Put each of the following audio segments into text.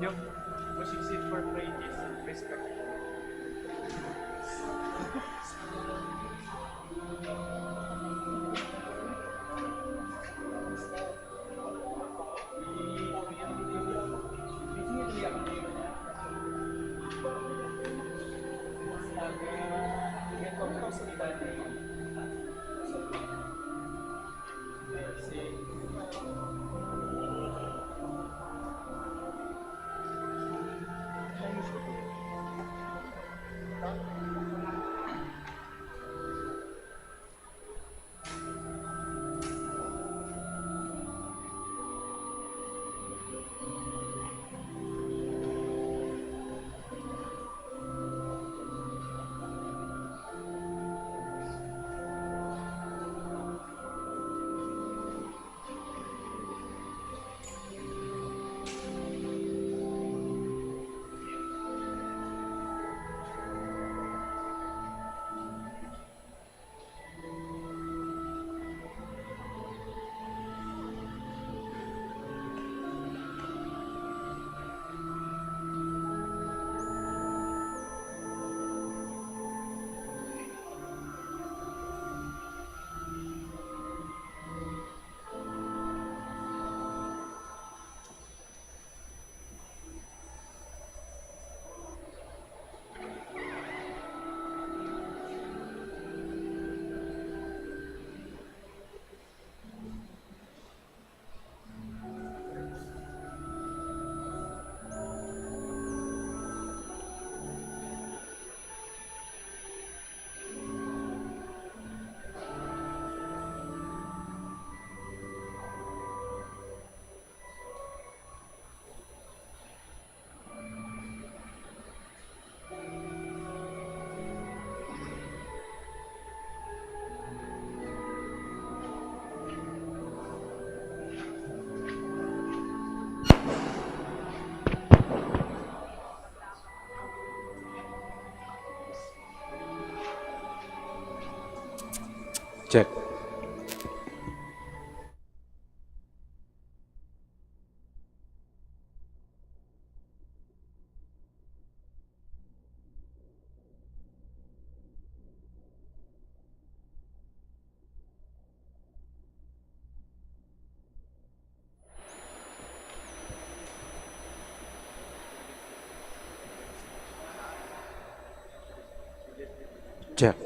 Yung music for praises and respect. Check. Check.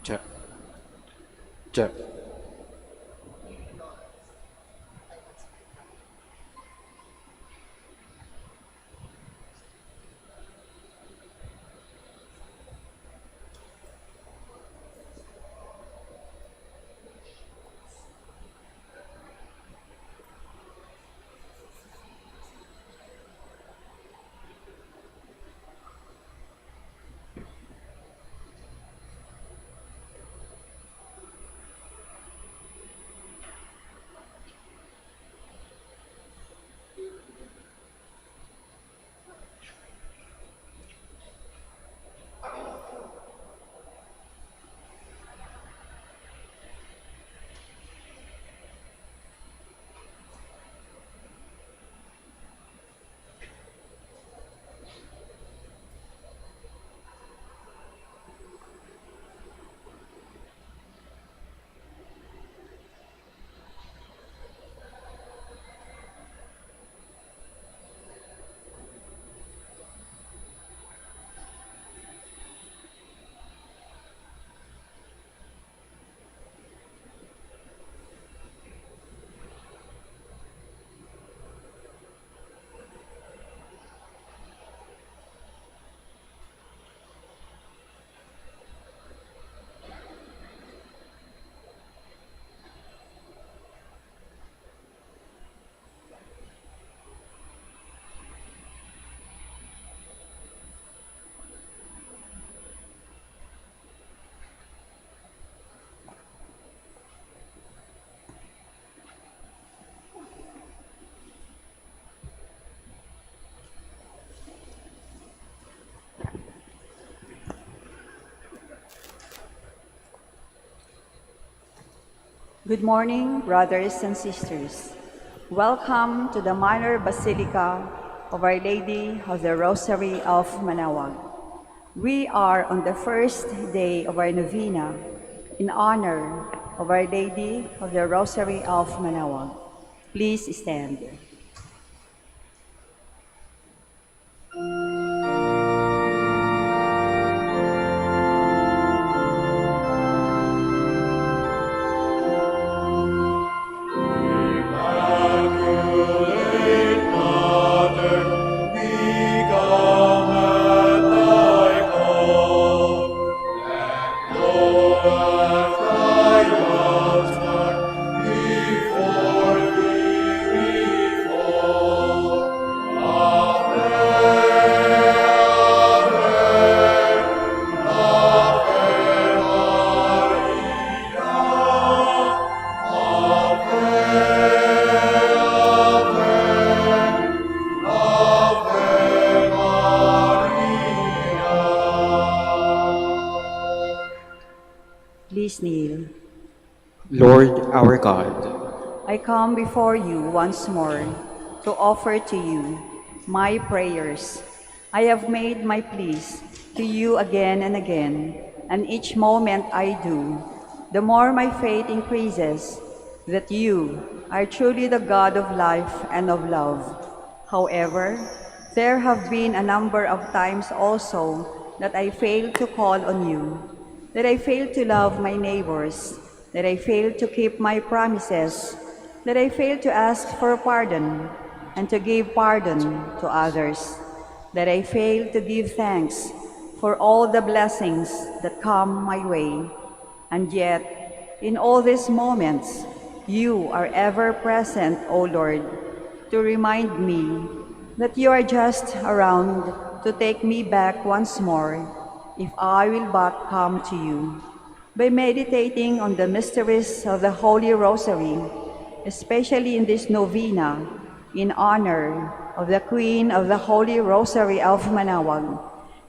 Check. Check. Good morning, brothers and sisters. Welcome to the Minor Basilica of Our Lady of the Rosary of Manaoag. We are on the first day of our Novena in honor of Our Lady of the Rosary of Manaoag. Please stand. Please kneel. Lord our God, I come before you once more to offer to you my prayers. I have made my pleas to you again and again, and each moment I do, the more my faith increases that you are truly the God of life and of love. However, there have been a number of times also that I failed to call on you, that I failed to love my neighbors, that I failed to keep my promises, that I failed to ask for pardon and to give pardon to others, that I failed to give thanks for all the blessings that come my way. And yet, in all these moments, you are ever present, O Lord, to remind me that you are just around to take me back once more if I will but come to you. By meditating on the mysteries of the Holy Rosary, especially in this novena, in honor of the Queen of the Holy Rosary of Manaoag,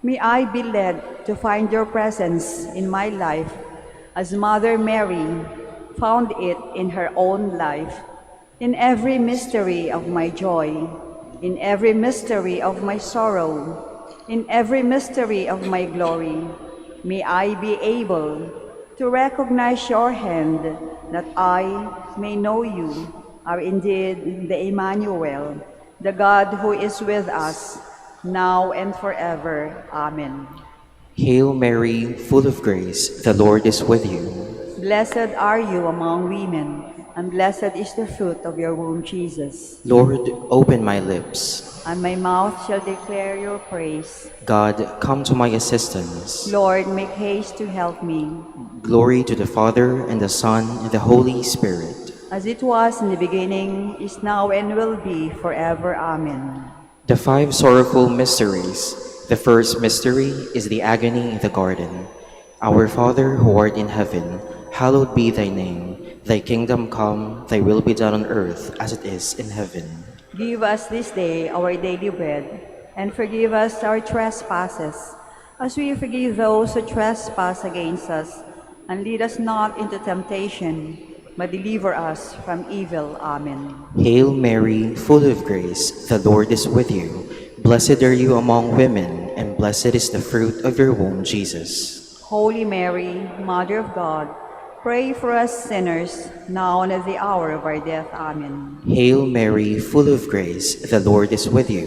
may I be led to find your presence in my life as Mother Mary found it in her own life, in every mystery of my joy, in every mystery of my sorrow, in every mystery of my glory. May I be able to recognize your hand, that I may know you are indeed the Emmanuel, the God who is with us, now and forever. Amen. Hail Mary, full of grace, the Lord is with you. Blessed are you among women, and blessed is the fruit of your womb, Jesus. Lord, open my lips. And my mouth shall declare your praise. God, come to my assistance. Lord, make haste to help me. Glory to the Father, and the Son, and the Holy Spirit. As it was in the beginning, is now, and will be forever. Amen. The five sorrowful mysteries. The first mystery is the agony in the garden. Our Father, who art in heaven, hallowed be thy name. Thy kingdom come, thy will be done on earth as it is in heaven. Give us this day our daily bread, and forgive us our trespasses, as we forgive those who trespass against us. And lead us not into temptation, but deliver us from evil. Amen. Hail Mary, full of grace, the Lord is with you. Blessed are you among women, and blessed is the fruit of your womb, Jesus. Holy Mary, Mother of God, pray for us sinners, now and at the hour of our death. Amen. Hail Mary, full of grace, the Lord is with you.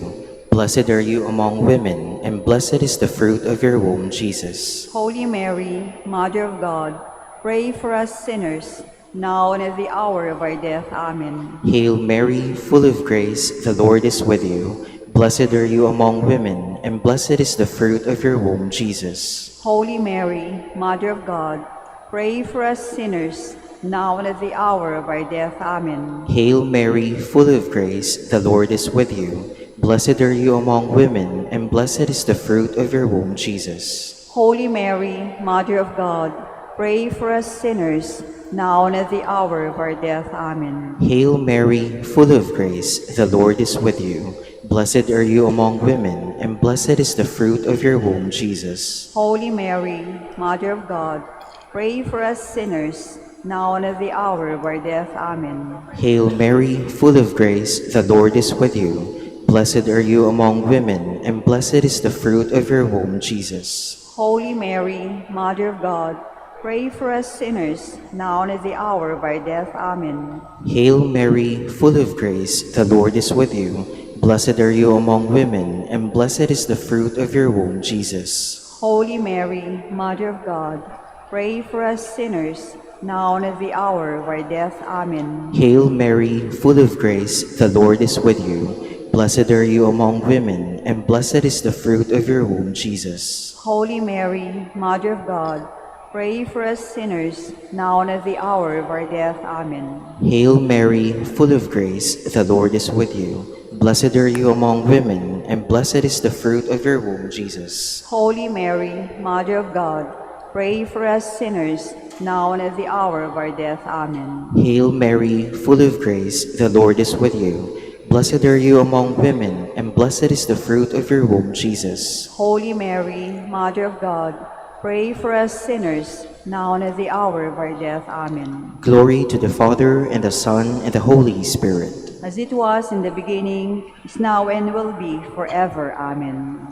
Blessed are you among women, and blessed is the fruit of your womb, Jesus. Holy Mary, Mother of God, pray for us sinners, now and at the hour of our death. Amen. Hail Mary, full of grace, the Lord is with you. Blessed are you among women, and blessed is the fruit of your womb, Jesus. Holy Mary, Mother of God, pray for us sinners, now and at the hour of our death. Amen. Hail Mary, full of grace, the Lord is with you. Blessed are you among women, and blessed is the fruit of your womb, Jesus. Holy Mary, Mother of God, pray for us sinners, now and at the hour of our death. Amen. Hail Mary, full of grace, the Lord is with you. Blessed are you among women, and blessed is the fruit of your womb, Jesus. Holy Mary, Mother of God, pray for us sinners, now and at the hour of our death. Amen. Hail Mary, full of grace, the Lord is with you. Blessed are you among women, and blessed is the fruit of your womb, Jesus. Holy Mary, Mother of God, pray for us sinners, now and at the hour of our death. Amen. Hail Mary, full of grace, the Lord is with you. Blessed are you among women, and blessed is the fruit of your womb, Jesus. Holy Mary, Mother of God, pray for us sinners, now and at the hour of our death. Amen. Hail Mary, full of grace, the Lord is with you. Blessed are you among women, and blessed is the fruit of your womb, Jesus. Holy Mary, Mother of God, pray for us sinners, now and at the hour of our death. Amen. Hail Mary, full of grace, the Lord is with you. Blessed are you among women, and blessed is the fruit of your womb, Jesus. Holy Mary, Mother of God, pray for us sinners, now and at the hour of our death. Amen. Hail Mary, full of grace, the Lord is with you. Blessed are you among women, and blessed is the fruit of your womb, Jesus. Holy Mary, Mother of God, pray for us sinners, now and at the hour of our death. Amen. Glory to the Father, and the Son, and the Holy Spirit. As it was in the beginning, is now, and will be forever. Amen.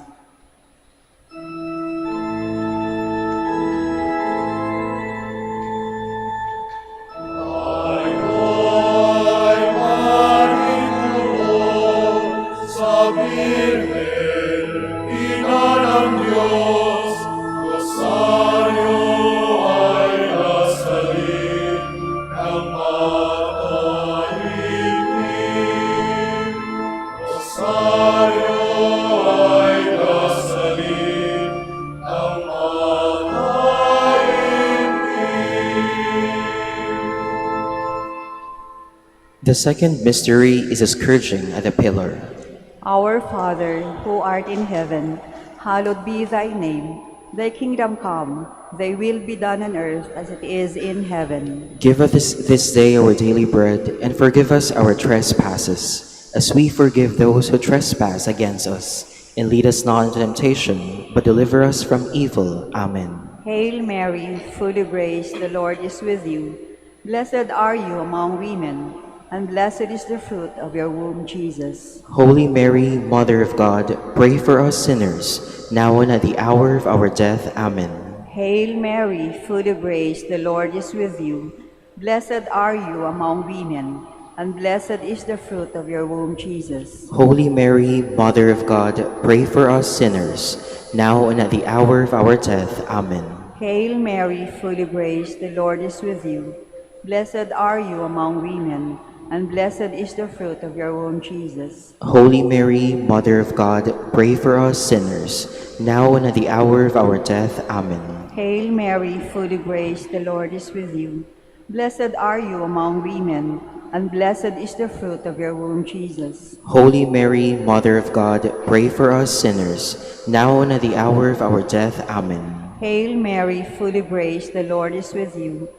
The second mystery is a scourging at the pillar. Our Father, who art in heaven, hallowed be thy name. Thy kingdom come, thy will be done on earth as it is in heaven. Give us this day our daily bread, and forgive us our trespasses, as we forgive those who trespass against us. And lead us not into temptation, but deliver us from evil. Amen. Hail Mary, full of grace, the Lord is with you. Blessed are you among women, and blessed is the fruit of your womb, Jesus. Holy Mary, Mother of God, pray for us sinners, now and at the hour of our death. Amen. Hail Mary, full of grace, the Lord is with you. Blessed are you among women, and blessed is the fruit of your womb, Jesus. Holy Mary, Mother of God, pray for us sinners, now and at the hour of our death. Amen. Hail Mary, full of grace, the Lord is with you. Blessed are you among women, and blessed is the fruit of your womb, Jesus. Holy Mary, Mother of God, pray for us sinners, now and at the hour of our death. Amen. Hail Mary, full of grace, the Lord is with you. Blessed are you among women, and blessed is the fruit of your womb, Jesus. Holy Mary, Mother of God, pray for us sinners, now and at the hour of our death. Amen. Hail Mary, full of grace, the Lord is with you.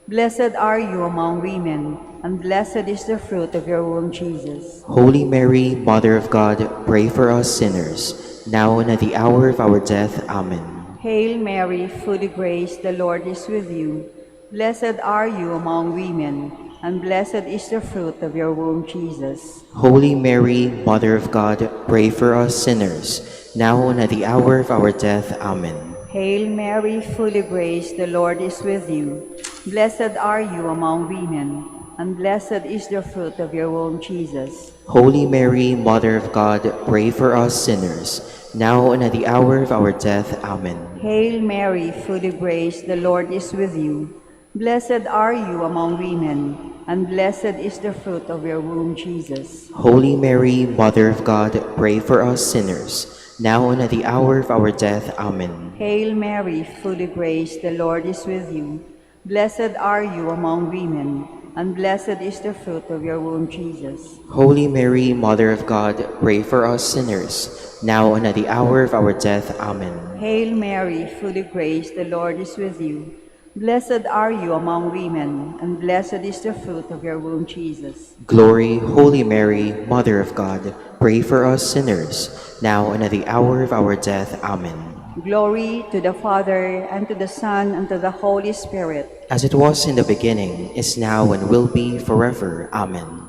Blessed are you among women, and blessed is the fruit of your womb, Jesus. Holy Mary, Mother of God, pray for us sinners, now and at the hour of our death. Amen. Hail Mary, full of grace, the Lord is with you. Blessed are you among women, and blessed is the fruit of your womb, Jesus. Holy Mary, Mother of God, pray for us sinners, now and at the hour of our death. Amen. Hail Mary, full of grace, the Lord is with you. Blessed are you among women, and blessed is the fruit of your womb, Jesus. Holy Mary, Mother of God, pray for us sinners, now and at the hour of our death. Amen. Hail Mary, full of grace, the Lord is with you. Blessed are you among women, and blessed is the fruit of your womb, Jesus. Holy Mary, Mother of God, pray for us sinners, now and at the hour of our death. Amen. Hail Mary, full of grace, the Lord is with you. Blessed are you among women, and blessed is the fruit of your womb, Jesus. Holy Mary, Mother of God, pray for us sinners, now and at the hour of our death. Amen. Hail Mary, full of grace, the Lord is with you. Blessed are you among women, and blessed is the fruit of your womb, Jesus. Glory, Holy Mary, Mother of God, pray for us sinners, now and at the hour of our death. Amen. Glory to the Father, and to the Son, and to the Holy Spirit. As it was in the beginning, is now, and will be forever. Amen.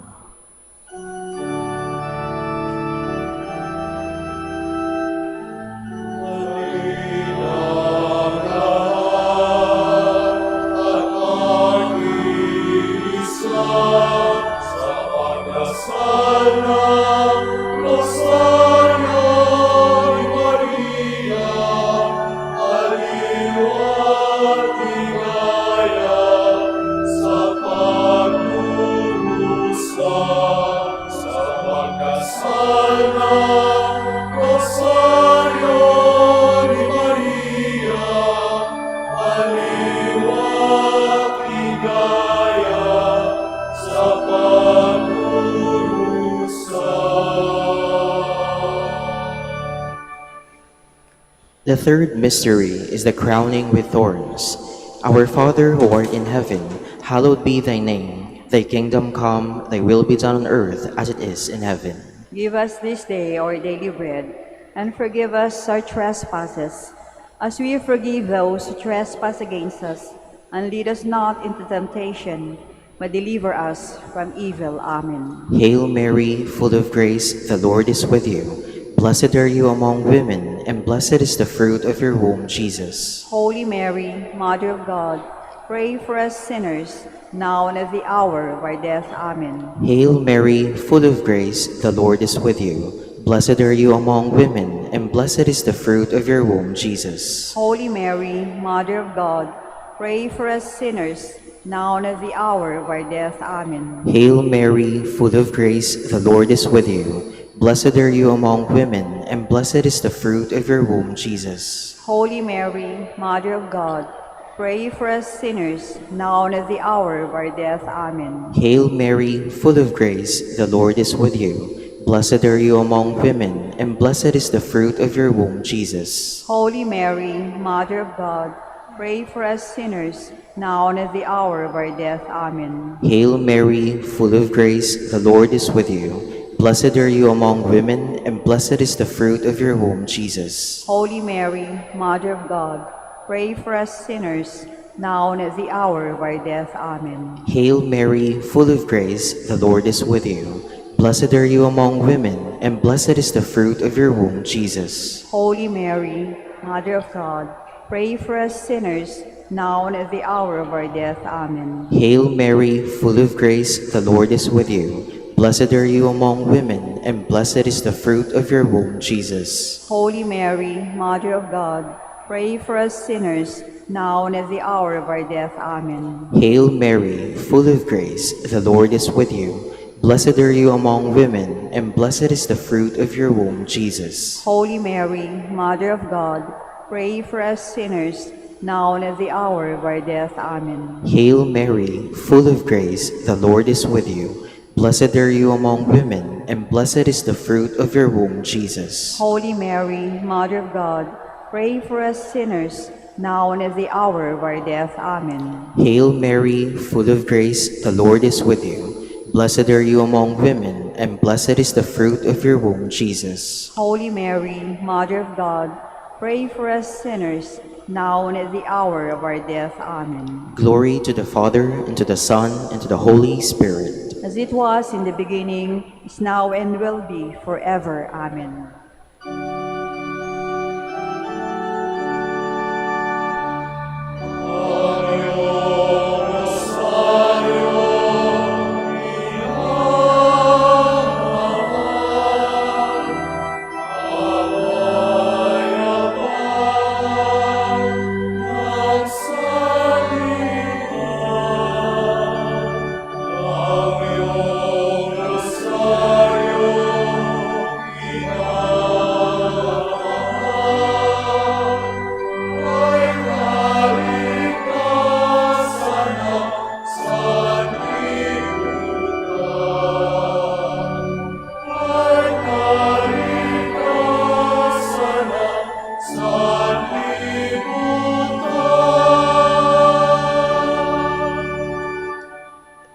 The third mystery is the crowning with thorns. Our Father who art in heaven, hallowed be thy name. Thy kingdom come, thy will be done on earth as it is in heaven. Give us this day our daily bread, and forgive us our trespasses, as we forgive those who trespass against us. And lead us not into temptation, but deliver us from evil. Amen. Hail Mary, full of grace, the Lord is with you. Blessed are you among women, and blessed is the fruit of your womb, Jesus. Holy Mary, Mother of God, pray for us sinners, now and at the hour of our death. Amen. Hail Mary, full of grace, the Lord is with you. Blessed are you among women, and blessed is the fruit of your womb, Jesus. Holy Mary, Mother of God, pray for us sinners, now and at the hour of our death. Amen. Hail Mary, full of grace, the Lord is with you. Blessed are you among women, and blessed is the fruit of your womb, Jesus. Holy Mary, Mother of God, pray for us sinners, now and at the hour of our death. Amen. Hail Mary, full of grace, the Lord is with you. Blessed are you among women, and blessed is the fruit of your womb, Jesus. Holy Mary, Mother of God, pray for us sinners, now and at the hour of our death. Amen. Hail Mary, full of grace, the Lord is with you. Blessed are you among women, and blessed is the fruit of your womb, Jesus. Holy Mary, Mother of God, pray for us sinners, now and at the hour of our death. Amen. Hail Mary, full of grace, the Lord is with you. Blessed are you among women, and blessed is the fruit of your womb, Jesus. Holy Mary, Mother of God, pray for us sinners, now and at the hour of our death. Amen. Hail Mary, full of grace, the Lord is with you. Blessed are you among women, and blessed is the fruit of your womb, Jesus. Holy Mary, Mother of God, pray for us sinners, now and at the hour of our death. Amen. Hail Mary, full of grace, the Lord is with you. Blessed are you among women, and blessed is the fruit of your womb, Jesus. Holy Mary, Mother of God, pray for us sinners, now and at the hour of our death. Amen. Hail Mary, full of grace, the Lord is with you. Blessed are you among women, and blessed is the fruit of your womb, Jesus. Holy Mary, Mother of God, pray for us sinners, now and at the hour of our death. Amen. Hail Mary, full of grace, the Lord is with you. Blessed are you among women, and blessed is the fruit of your womb, Jesus. Holy Mary, Mother of God, pray for us sinners, now and at the hour of our death. Amen. Glory to the Father, and to the Son, and to the Holy Spirit. As it was in the beginning, is now, and will be forever. Amen.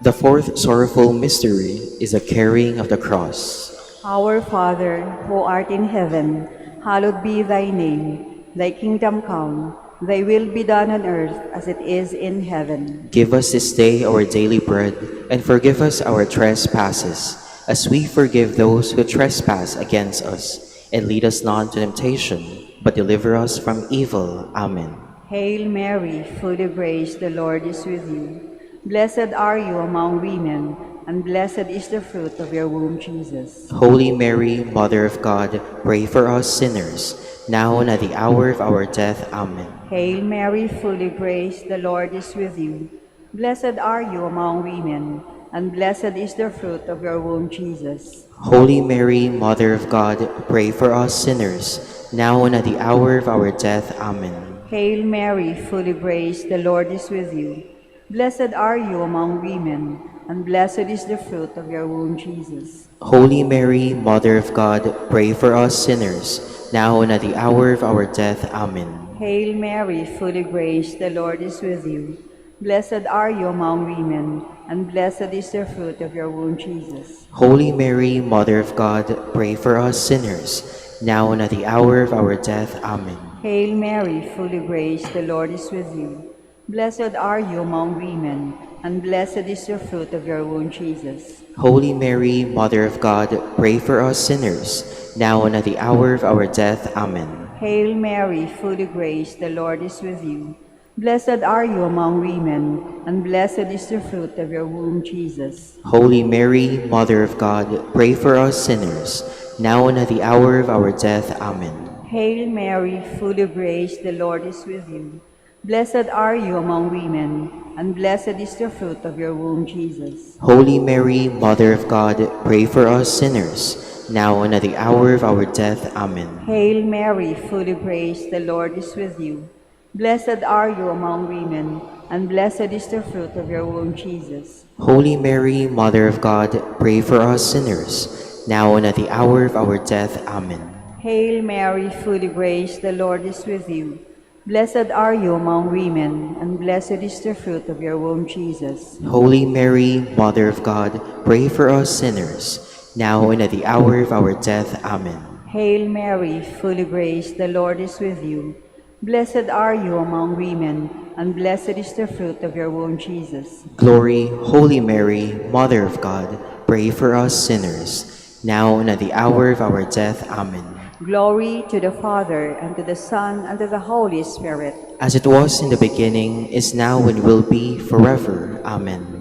The fourth sorrowful mystery is the carrying of the cross. Our Father, who art in heaven, hallowed be thy name. thy kingdom come, thy will be done on earth as it is in heaven. Give us this day our daily bread, and forgive us our trespasses, as we forgive those who trespass against us. And lead us not into temptation, but deliver us from evil. Amen. Hail Mary, full of grace, the Lord is with you. Blessed are you among women, and blessed is the fruit of your womb, Jesus. Holy Mary, Mother of God, pray for us sinners, now and at the hour of our death. Amen. Hail Mary, full of grace, the Lord is with you. Blessed are you among women, and blessed is the fruit of your womb, Jesus. Holy Mary, Mother of God, pray for us sinners, now and at the hour of our death. Amen. Hail Mary, full of grace, the Lord is with you. Blessed are you among women, and blessed is the fruit of your womb, Jesus. Holy Mary, Mother of God, pray for us sinners, now and at the hour of our death. Amen. Hail Mary, full of grace, the Lord is with you. Blessed are you among women, and blessed is the fruit of your womb, Jesus. Holy Mary, Mother of God, pray for us sinners, now and at the hour of our death. Amen. Hail Mary, full of grace, the Lord is with you. Blessed are you among women, and blessed is the fruit of your womb, Jesus. Holy Mary, Mother of God, pray for us sinners, now and at the hour of our death. Amen. Hail Mary, full of grace, the Lord is with you. Blessed are you among women, and blessed is the fruit of your womb, Jesus. Holy Mary, Mother of God, pray for us sinners, now and at the hour of our death. Amen. Hail Mary, full of grace, the Lord is with you. Blessed are you among women, and blessed is the fruit of your womb, Jesus. Holy Mary, Mother of God, pray for us sinners, now and at the hour of our death. Amen. Hail Mary, full of grace, the Lord is with you. Blessed are you among women, and blessed is the fruit of your womb, Jesus. Holy Mary, Mother of God, pray for us sinners, now and at the hour of our death. Amen. Hail Mary, full of grace, the Lord is with you. Blessed are you among women, and blessed is the fruit of your womb, Jesus. Holy Mary, Mother of God, pray for us sinners, now and at the hour of our death. Amen. Hail Mary, full of grace, the Lord is with you. Blessed are you among women, and blessed is the fruit of your womb, Jesus. Glory, Holy Mary, Mother of God, pray for us sinners, now and at the hour of our death. Amen. Glory to the Father, and to the Son, and to the Holy Spirit. As it was in the beginning, is now, and will be forever. Amen.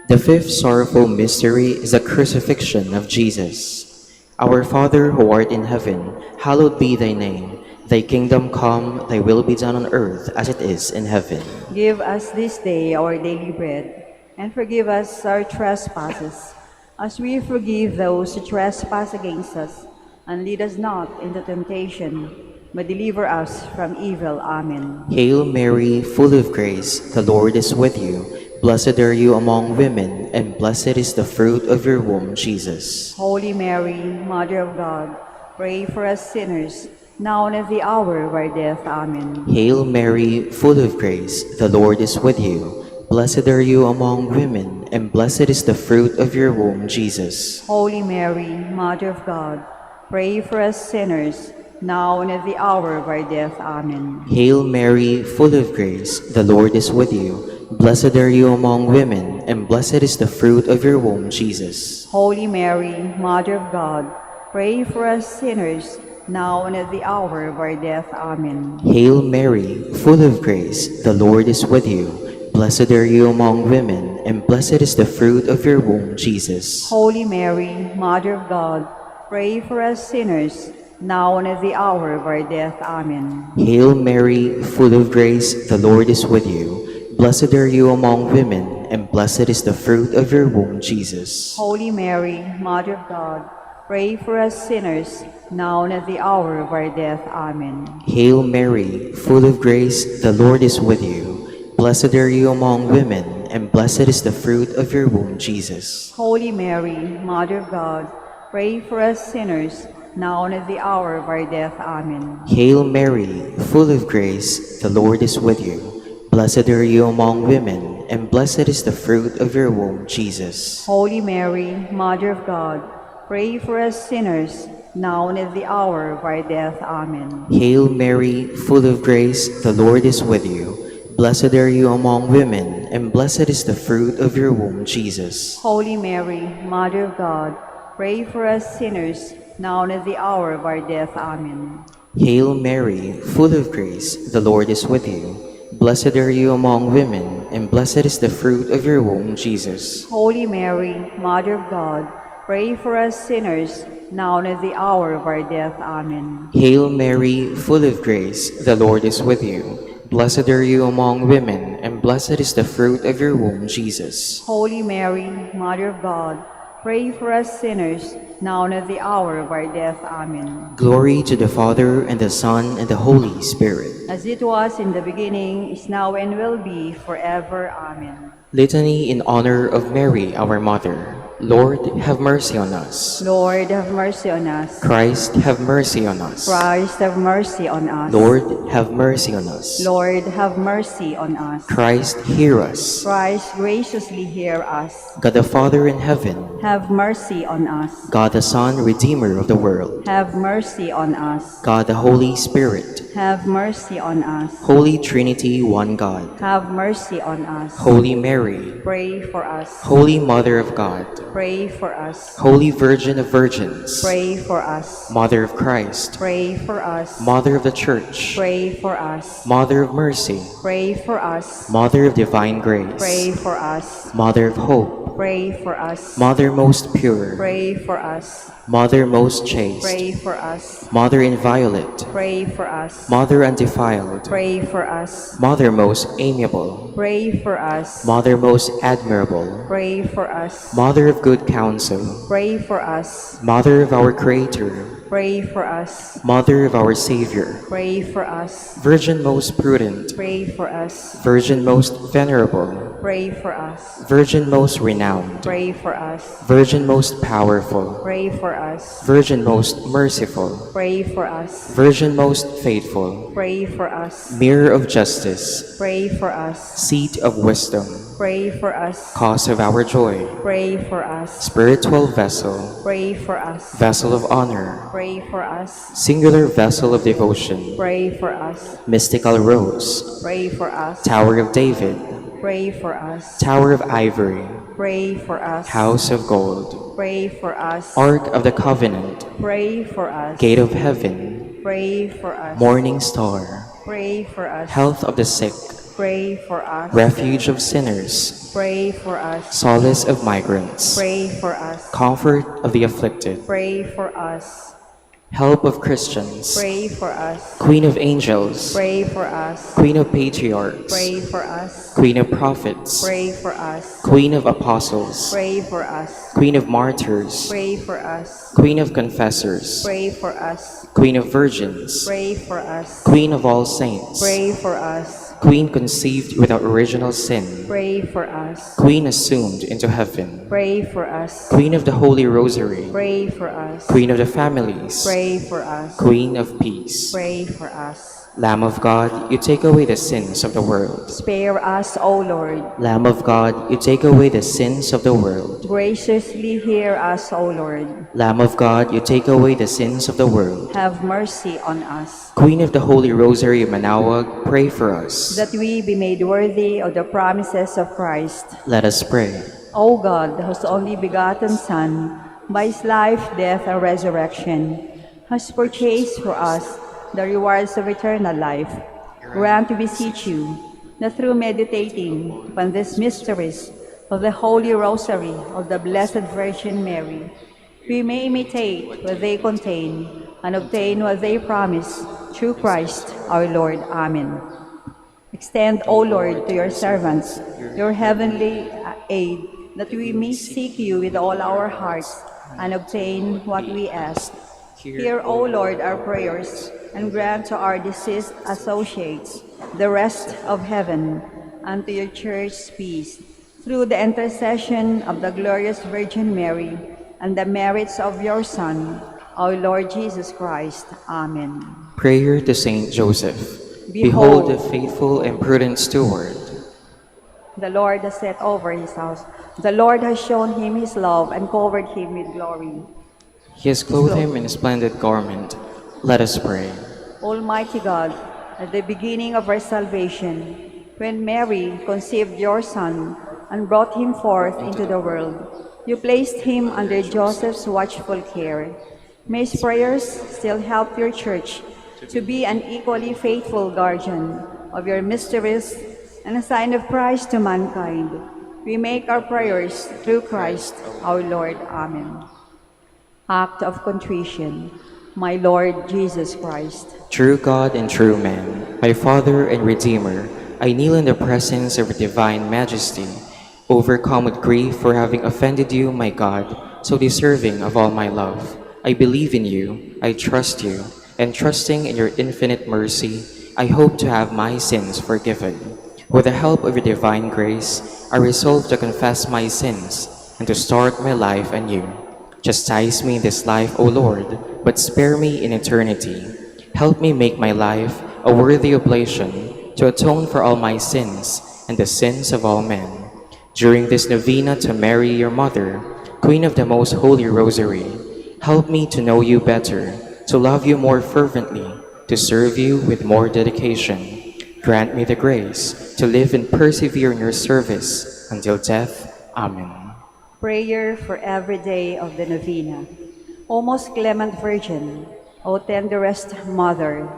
The fifth sorrowful mystery is the crucifixion of Jesus. Our Father who art in heaven, hallowed be thy name. Thy kingdom come, thy will be done on earth as it is in heaven. Give us this day our daily bread, and forgive us our trespasses, as we forgive those who trespass against us. And lead us not into temptation, but deliver us from evil. Amen. Hail Mary, full of grace, the Lord is with you. Blessed are you among women, and blessed is the fruit of your womb, Jesus. Holy Mary, Mother of God, pray for us sinners, now and at the hour of our death. Amen. Hail Mary, full of grace, the Lord is with you. Blessed are you among women, and blessed is the fruit of your womb, Jesus. Holy Mary, Mother of God, pray for us sinners, now and at the hour of our death. Amen. Hail Mary, full of grace, the Lord is with you. Blessed are you among women, and blessed is the fruit of your womb, Jesus. Holy Mary, Mother of God, pray for us sinners, now and at the hour of our death. Amen. Hail Mary, full of grace, the Lord is with you. Blessed are you among women, and blessed is the fruit of your womb, Jesus. Holy Mary, Mother of God, pray for us sinners, now and at the hour of our death. Amen. Hail Mary, full of grace, the Lord is with you. Blessed are you among women, and blessed is the fruit of your womb, Jesus. Holy Mary, Mother of God, pray for us sinners, now and at the hour of our death. Amen. Hail Mary, full of grace, the Lord is with you. Blessed are you among women, and blessed is the fruit of your womb, Jesus. Holy Mary, Mother of God, pray for us sinners, now and at the hour of our death. Amen. Hail Mary, full of grace, the Lord is with you. Blessed are you among women, and blessed is the fruit of your womb, Jesus. Holy Mary, Mother of God, pray for us sinners, now and at the hour of our death. Amen. Hail Mary, full of grace, the Lord is with you. Blessed are you among women, and blessed is the fruit of your womb, Jesus. Holy Mary, Mother of God, pray for us sinners, now and at the hour of our death. Amen. Hail Mary, full of grace, the Lord is with you. Blessed are you among women, and blessed is the fruit of your womb, Jesus. Holy Mary, Mother of God, pray for us sinners, now and at the hour of our death. Amen. Hail Mary, full of grace, the Lord is with you. Blessed are you among women, and blessed is the fruit of your womb, Jesus. Holy Mary, Mother of God, pray for us sinners, now and at the hour of our death. Amen. Glory to the Father, and the Son, and the Holy Spirit. As it was in the beginning, is now, and will be forever. Amen. Litany in honor of Mary, our Mother. Lord, have mercy on us. Lord, have mercy on us. Christ, have mercy on us. Christ, have mercy on us. Lord, have mercy on us. Lord, have mercy on us. Christ, hear us. Christ, graciously hear us. God the Father in heaven, Have mercy on us. God the Son, Redeemer of the world, Have mercy on us. God the Holy Spirit, Have mercy on us. Holy Trinity, one God, Have mercy on us. Holy Mary, Pray for us. Holy Mother of God, Pray for us. Holy Virgin of Virgins, Pray for us. Mother of Christ, Pray for us. Mother of the Church, Pray for us. Mother of Mercy, Pray for us. Mother of Divine Grace, Pray for us. Mother of Hope, Pray for us. Mother most pure, Pray for us. Mother most chaste, Pray for us. Mother inviolate, Pray for us. Mother undefiled, Pray for us. Mother most amiable, Pray for us. Mother most admirable, Pray for us. Mother of good counsel, Pray for us. Mother of our Creator, Pray for us. Mother of our Savior, Pray for us. Virgin most prudent, Pray for us. Virgin most venerable, Pray for us. Virgin most renowned, Pray for us. Virgin most powerful, Pray for us. Virgin most merciful, Pray for us. Virgin most faithful, Pray for us. Mirror of justice, Pray for us. Seat of wisdom, Pray for us. Cause of our joy, Pray for us. Spiritual vessel, Pray for us. Vessel of honor, Pray for us. Singular vessel of devotion, Pray for us. Mystical rose, Pray for us. Tower of David, Pray for us. Tower of ivory, Pray for us. House of gold, Pray for us. Ark of the covenant, Pray for us. Gate of heaven, Pray for us. Morning star, Pray for us. Health of the sick, Pray for us. Refuge of sinners, Pray for us. Solace of migrants, Pray for us. Comfort of the afflicted, Pray for us. Help of Christians, Pray for us. Queen of angels, Pray for us. Queen of patriarchs, Pray for us. Queen of prophets, Pray for us. Queen of apostles, Pray for us. Queen of martyrs, Pray for us. Queen of confessors, Pray for us. Queen of virgins, Pray for us. Queen of all saints, Pray for us. Queen conceived without original sin, Pray for us. Queen assumed into heaven, Pray for us. Queen of the Holy Rosary, Pray for us. Queen of the families, Pray for us. Queen of peace. Pray for us. Lamb of God, you take away the sins of the world. Spare us, O Lord. Lamb of God, you take away the sins of the world. Graciously hear us, O Lord. Lamb of God, you take away the sins of the world. Have mercy on us, Queen of the Holy Rosary of Manaoag, pray for us. that we be made worthy of the promises of Christ. Let us pray. O God, whose only begotten Son, by his life, death, and resurrection, has purchased for us the rewards of eternal life, grant, we beseech you, that through meditating upon these mysteries of the Holy Rosary of the Blessed Virgin Mary, we may imitate what they contain and obtain what they promise, through Christ our Lord. Amen. Extend, O Lord, to your servants your heavenly aid, that we may seek you with all our hearts and obtain what we ask. Hear, O Lord, our prayers, and grant to our deceased associates the rest of heaven, and to your church peace, through the intercession of the glorious Virgin Mary and the merits of your Son, our Lord Jesus Christ. Amen. Prayer to Saint Joseph. Behold, Behold the faithful and prudent steward. the Lord has set over his house. The Lord has shown him his love and covered him with glory. He has clothed him in a splendid garment. Let us pray. Almighty God, at the beginning of our salvation, when Mary conceived your Son and brought him forth into the world, you placed him under Joseph's watchful care. May his prayers still help your church to be an equally faithful guardian of your mysteries and a sign of Christ to mankind. We make our prayers through Christ our Lord. Amen. Act of contrition. My Lord Jesus Christ, True God and true man, my Father and Redeemer, I kneel in the presence of your divine majesty, overcome with grief for having offended you, my God, so deserving of all my love. I believe in you, I trust you, and trusting in your infinite mercy, I hope to have my sins forgiven. With the help of your divine grace, I resolve to confess my sins and to start my life anew. Chastise me in this life, O Lord, but spare me in eternity. Help me make my life a worthy oblation to atone for all my sins and the sins of all men. During this novena to Mary, your Mother, Queen of the Most Holy Rosary, help me to know you better, to love you more fervently, to serve you with more dedication. Grant me the grace to live and persevere in your service until death. Amen. prayer for every day of the novena. O most clement Virgin, O tenderest Mother,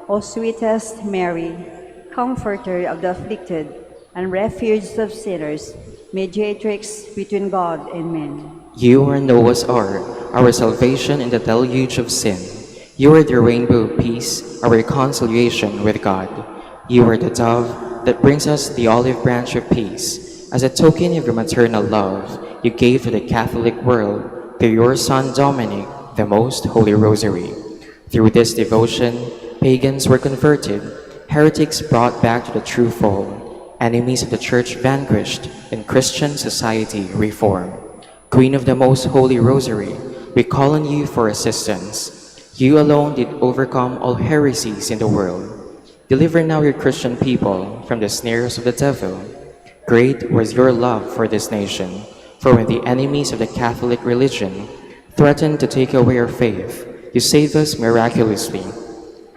O sweetest Mary, Comforter of the afflicted and refuge of sinners, mediatrix between God and men. You are Noah's Ark, our salvation in the deluge of sin. You are the rainbow of peace, our reconciliation with God. You are the dove that brings us the olive branch of peace. As a token of your maternal love, you gave to the Catholic world through your Son Dominic the Most Holy Rosary. Through this devotion, pagans were converted, heretics brought back to the true fold, enemies of the Church vanquished, and Christian society reformed. Queen of the Most Holy Rosary, we call on you for assistance. You alone did overcome all heresies in the world. Deliver now your Christian people from the snares of the devil. Great was your love for this nation, for when the enemies of the Catholic religion threatened to take away our faith, you saved us miraculously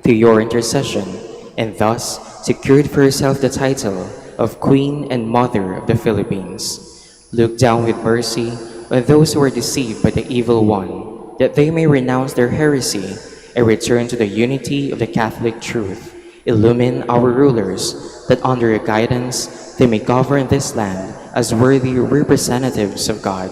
through your intercession, and thus secured for yourself the title of Queen and Mother of the Philippines. Look down with mercy on those who are deceived by the evil one, that they may renounce their heresy and return to the unity of the Catholic truth. Illumine our rulers, that under your guidance they may govern this land as worthy representatives of God.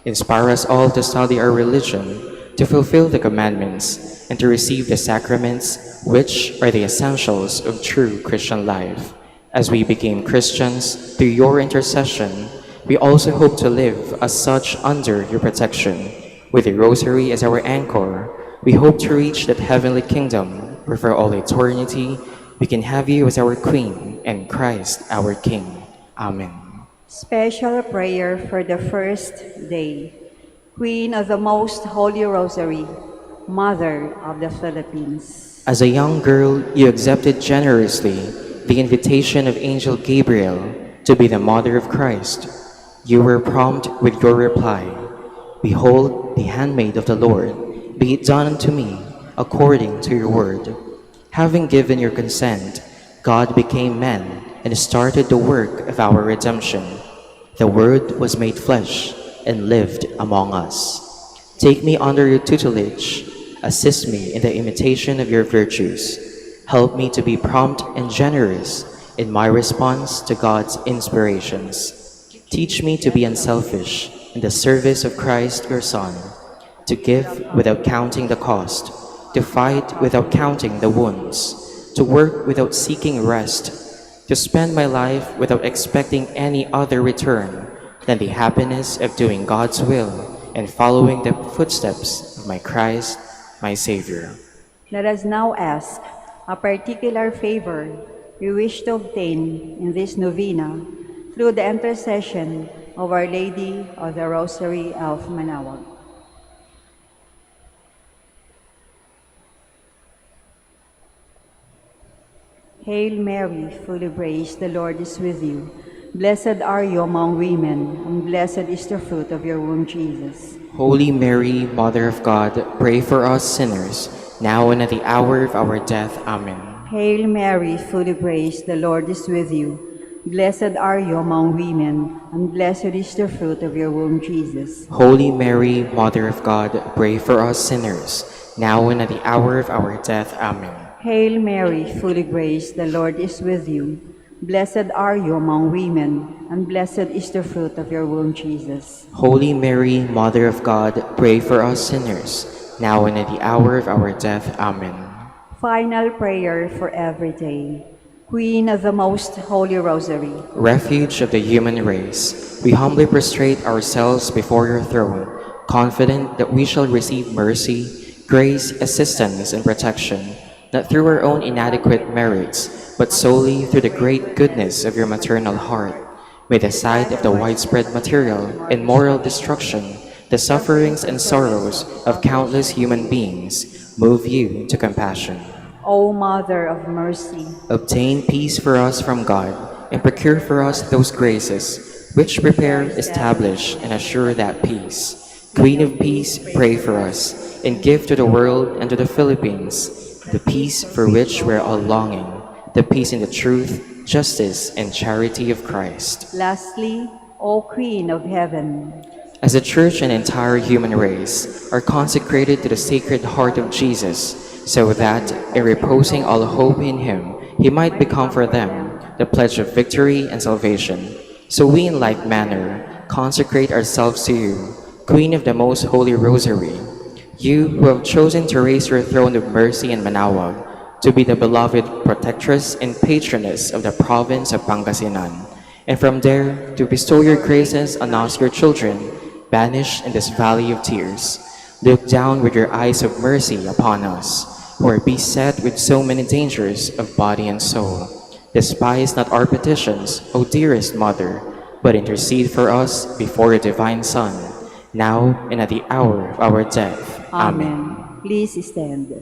Inspire us all to study our religion, to fulfill the commandments, and to receive the sacraments, which are the essentials of true Christian life. As we became Christians through your intercession, we also hope to live as such under your protection. With the Rosary as our anchor, we hope to reach that heavenly kingdom where for all eternity we can have you as our Queen and Christ our King. Amen. Special prayer for the first day. Queen of the Most Holy Rosary, Mother of the Philippines. As a young girl, you accepted generously the invitation of Angel Gabriel to be the mother of Christ. You were prompt with your reply, "Behold, the handmaid of the Lord, be it done unto me according to your word." Having given your consent, God became man and started the work of our redemption. The Word was made flesh and lived among us. Take me under your tutelage. Assist me in the imitation of your virtues. Help me to be prompt and generous in my response to God's inspirations. Teach me to be unselfish in the service of Christ your Son, to give without counting the cost, to fight without counting the wounds, to work without seeking rest, to spend my life without expecting any other return, than the happiness of doing God's will and following the footsteps of my Christ, my Savior. Let us now ask a particular favor we wish to obtain in this novena through the intercession of Our Lady of the Rosary of Manaoag. Hail Mary, fully graced, the Lord is with you. Blessed are you among women, and blessed is the fruit of your womb, Jesus. Holy Mary, Mother of God, pray for us sinners, now and at the hour of our death. Amen. Hail Mary, fully graced, the Lord is with you. Blessed are you among women, and blessed is the fruit of your womb, Jesus. Holy Mary, Mother of God, pray for us sinners, now and at the hour of our death. Amen. Hail Mary, fully graced, the Lord is with you. Blessed are you among women, and blessed is the fruit of your womb, Jesus. Holy Mary, Mother of God, pray for us sinners, now and at the hour of our death. Amen. Final prayer for every day. Queen of the Most Holy Rosary, Refuge of the human race, we humbly prostrate ourselves before your throne, confident that we shall receive mercy, grace, assistance, and protection, not through our own inadequate merits, but solely through the great goodness of your maternal heart. May the sight of the widespread material and moral destruction, the sufferings and sorrows of countless human beings, move you to compassion. O Mother of Mercy, Obtain peace for us from God, and procure for us those graces which prepare, establish, and assure that peace. Queen of Peace, pray for us, and give to the world and to the Philippines the peace for which we're all longing, the peace in the truth, justice, and charity of Christ. lastly, O Queen of Heaven, As the Church and entire human race are consecrated to the Sacred Heart of Jesus, so that, in reposing all hope in Him, He might become for them the pledge of victory and salvation. So we in like manner consecrate ourselves to you, Queen of the Most Holy Rosary, you who have chosen to raise your throne of mercy in Manaoag, to be the beloved protectress and patroness of the province of Pangasinan, and from there to bestow your graces on us, your children, banished in this valley of tears. Look down with your eyes of mercy upon us, who are beset with so many dangers of body and soul. Despise not our petitions, O dearest Mother, but intercede for us before your divine Son, now and at the hour of our death. Amen. Please stand.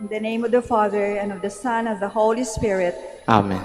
In the name of the Father, and of the Son, and of the Holy Spirit. Amen.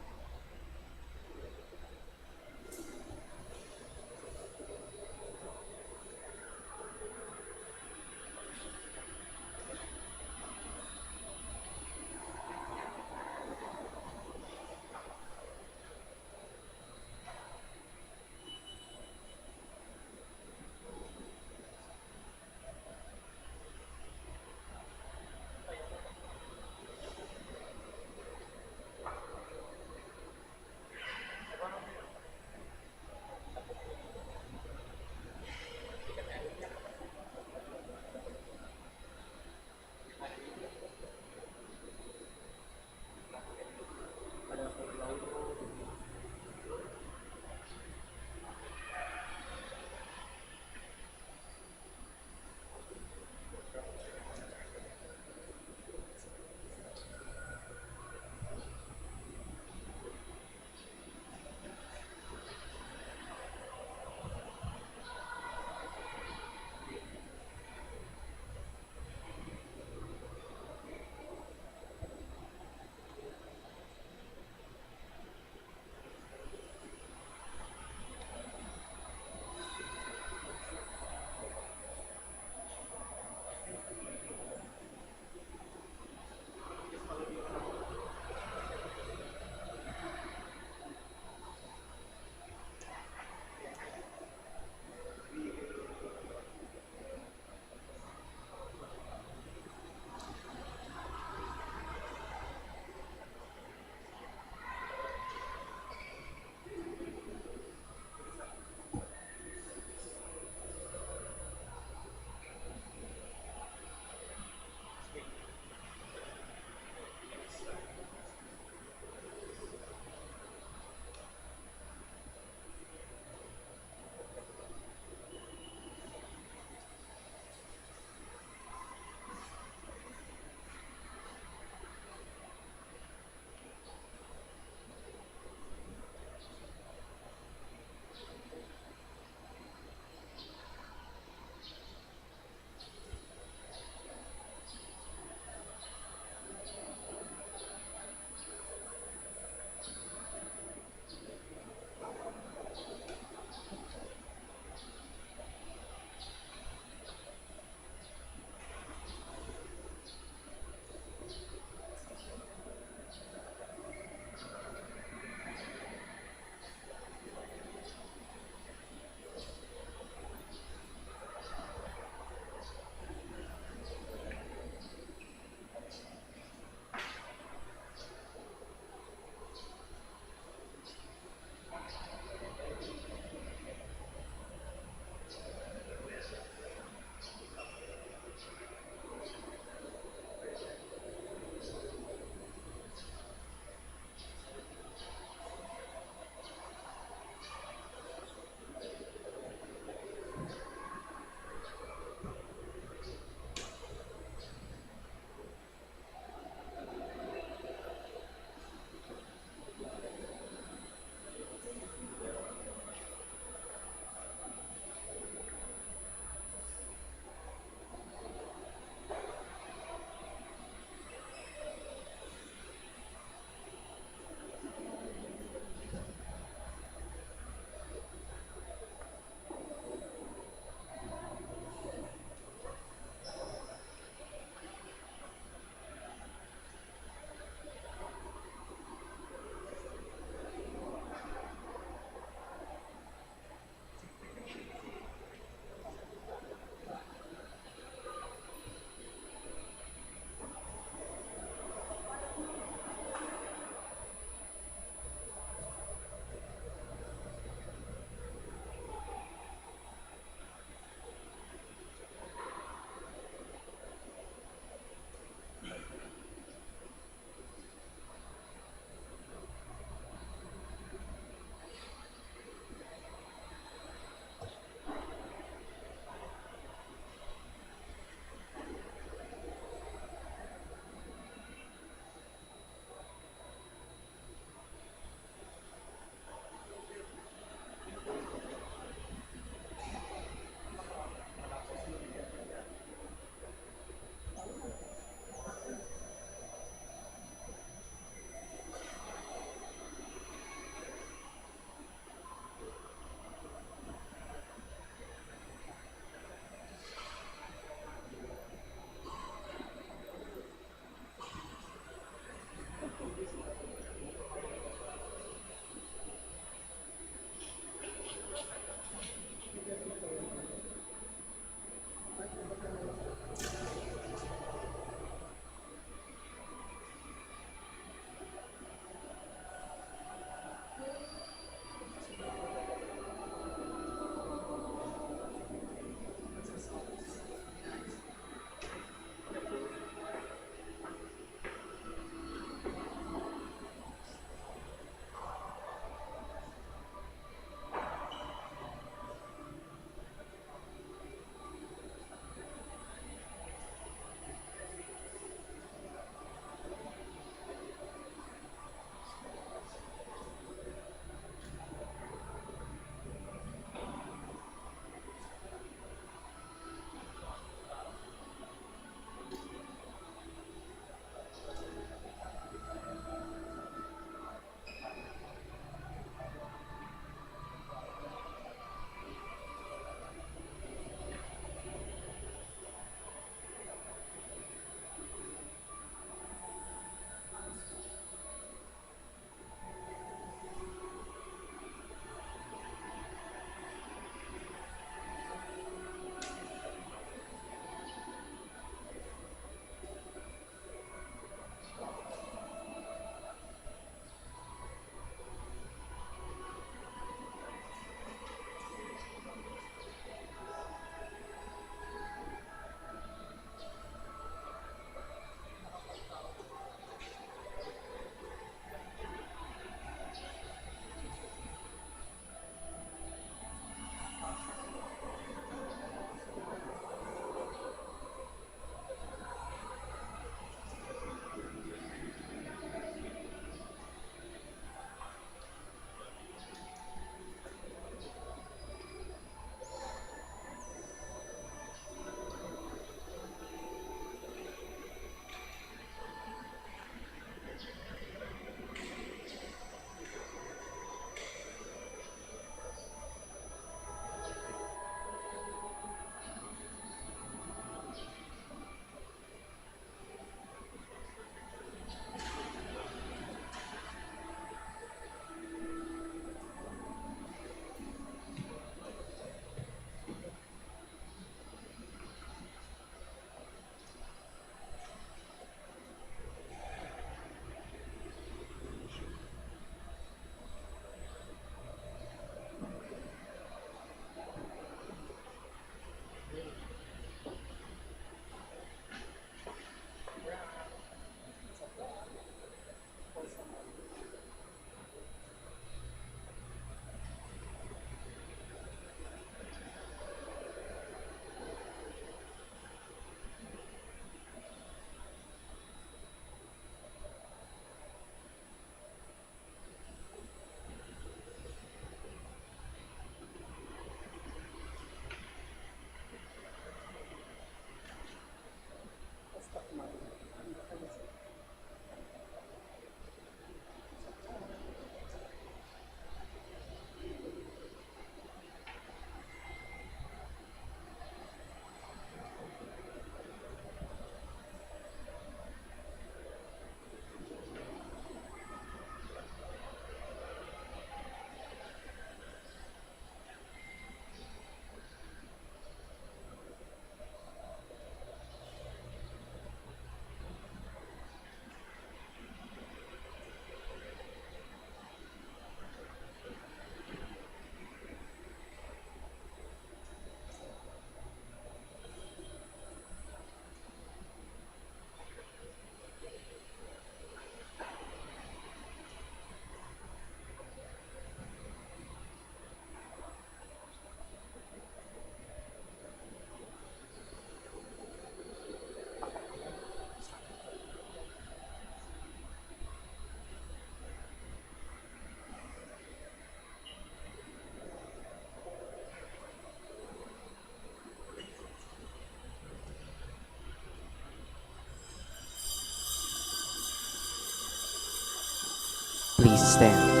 Please stand.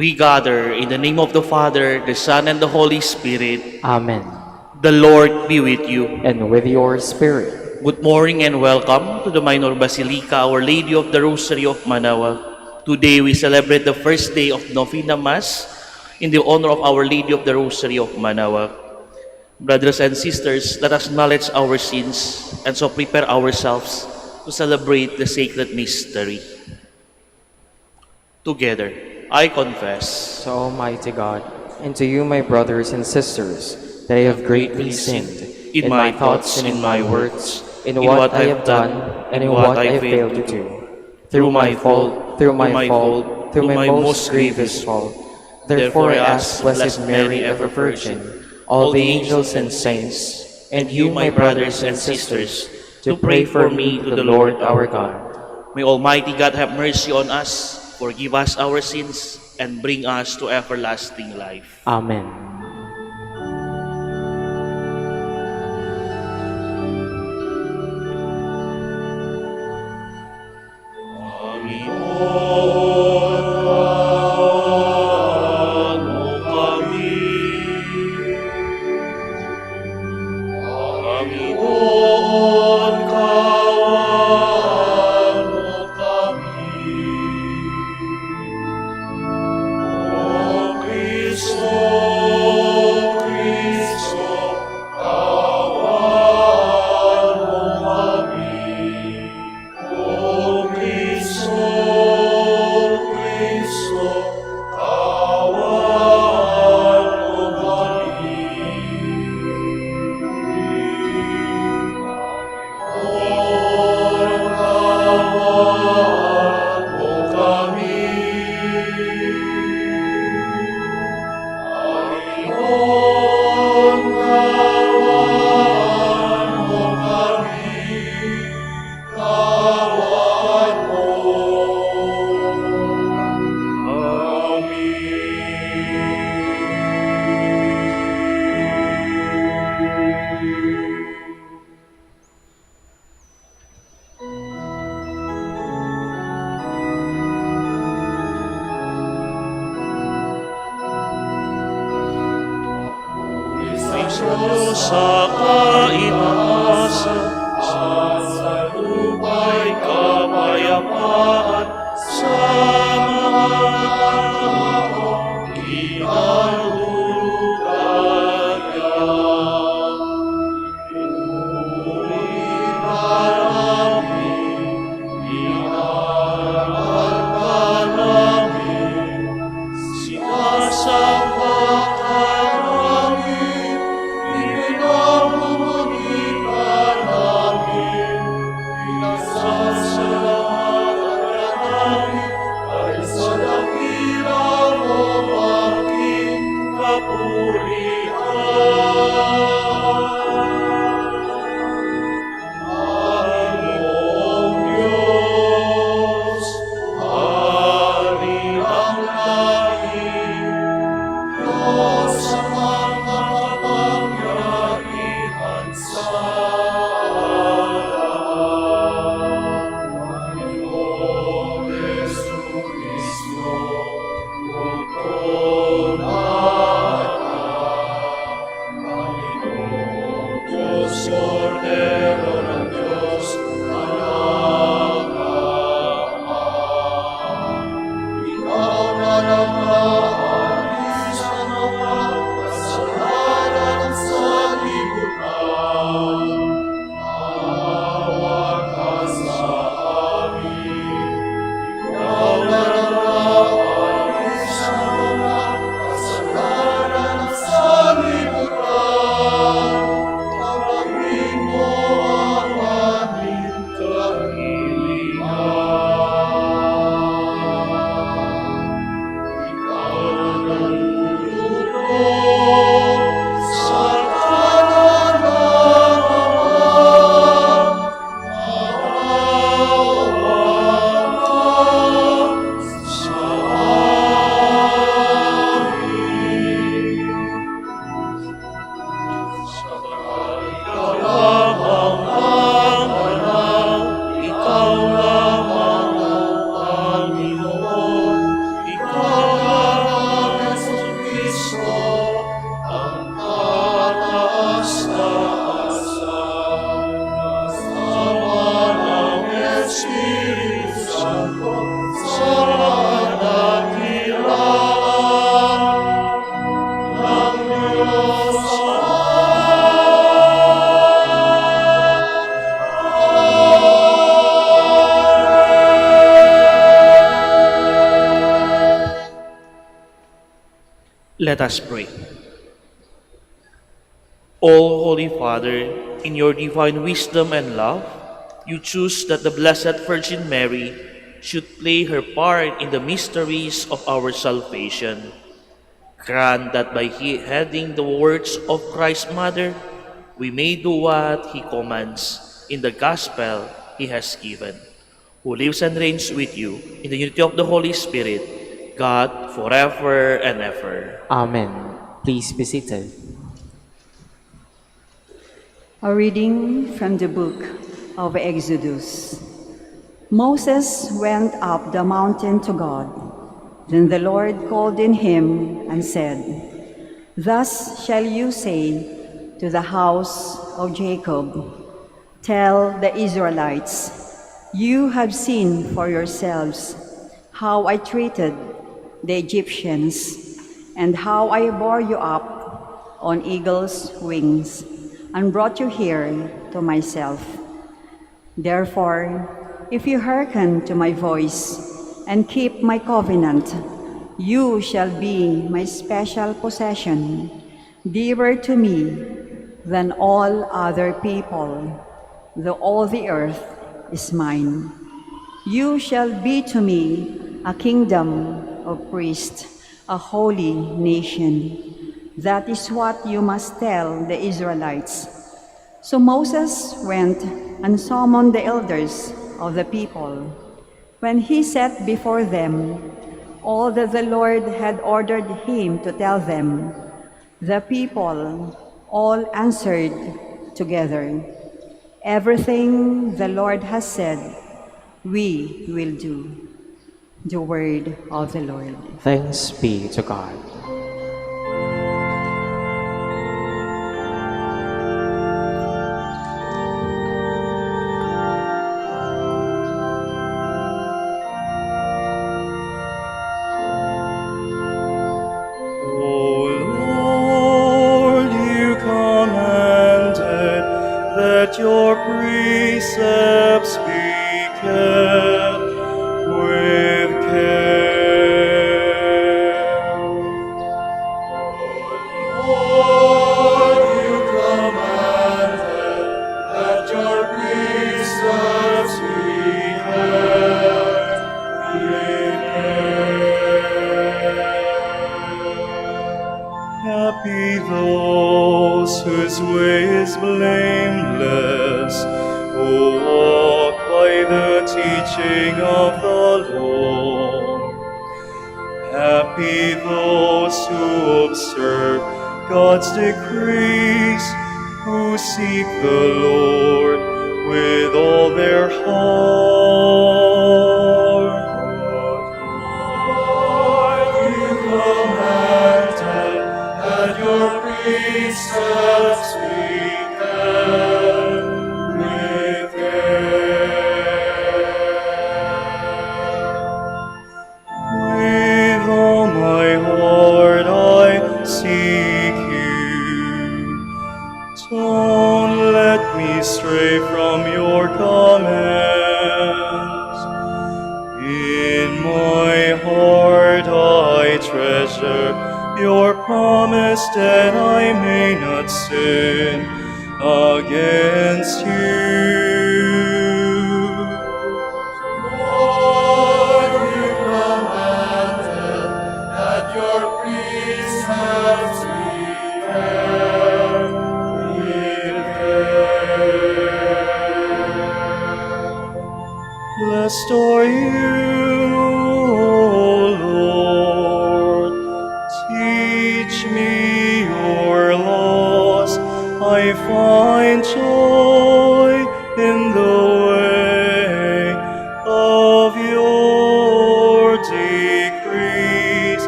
We gather in the name of the Father, the Son, and the Holy Spirit. Amen. The Lord be with you. And with your spirit. Good morning and welcome to the Minor Basilica, Our Lady of the Rosary of Manaoag. Today we celebrate the first day of Novena Mass in the honor of Our Lady of the Rosary of Manaoag. Brothers and sisters, let us acknowledge our sins and so prepare ourselves to celebrate the sacred mystery. Together, I confess To Almighty God, and to you, my brothers and sisters, that I have greatly sinned in my thoughts and in my words, in what I have done and in what I have failed to do. Through my fault, through my most grievous fault. Therefore I ask Blessed Mary, ever Virgin, all the angels and saints, and you, my brothers and sisters, to pray for me to the Lord our God. may Almighty God have mercy on us, forgive us our sins, and bring us to everlasting life. Amen. Kristo Diyos sa kaitaasan, sa lupa'y kapayapaan, sa mga taong kinalulugaya. Pinuri ka namin, inaral ka namin, sinasamba ka namin, ipinamumuni ka namin, pinasasalamatan ka namin, dahil sa dakila mong aking kapurihan. Panginoong Diyos, Hari ang langit, Diyos sa mga kapangyarihan sa lahat. Panginoong Jesucristo, bukod at Panginoong Diyos, Cordero ng Diyos, ikaw na nag-aalis sa mga kasalanan sa libutan. Maawa ka sa amin. Ikaw na nag-aalis sa mga kasalanan sa libutan. Tanggapin mo ang aming kahilingan. Ikaw na nalulugod sa kanan ng Ama, maawa ka sa amin. Sapagkat ikaw lamang ang banal, ikaw lamang ang Panginoon, ikaw lamang ang Kristo, ang kataas-taasan. Kasama ng Espiritu Santo sa dakilaan ng Diyos Let us pray. O Holy Father, in your divine wisdom and love, you choose that the Blessed Virgin Mary should play her part in the mysteries of our salvation. Grant that by heeding the words of Christ's Mother, we may do what He commands in the Gospel He has given, who lives and reigns with you in the unity of the Holy Spirit, God, forever and ever. Amen. Please be seated. A reading from the book of Exodus. Moses went up the mountain to God. Then the Lord called in him and said, "Thus shall you say to the house of Jacob, tell the Israelites, you have seen for yourselves how I treated the Egyptians, and how I bore you up on eagle's wings, and brought you here to myself. Therefore, if you hearken to my voice, and keep my covenant, you shall be my special possession, dearer to me than all other people, though all the earth is mine. You shall be to me a kingdom of priests, a holy nation. That is what you must tell the Israelites." So Moses went and summoned the elders of the people. When he set before them all that the Lord had ordered him to tell them, the people all answered together, "Everything the Lord has said, we will do." The word of the Lord. Thanks be to God. Happy those whose way is blameless, who walk by the teaching of the Lord. Happy those who observe God's decrees, who seek the Lord with all their heart. Lord, you commanded that your precepts be kept with care. With all my heart I seek you. Don't let me stray from your commands. In my heart I treasure your promise that I may not sin against you. Lord, you commanded that your precepts be kept with care. Blessed are you, O Lord. Teach me your laws. I find joy in the way of your decrees,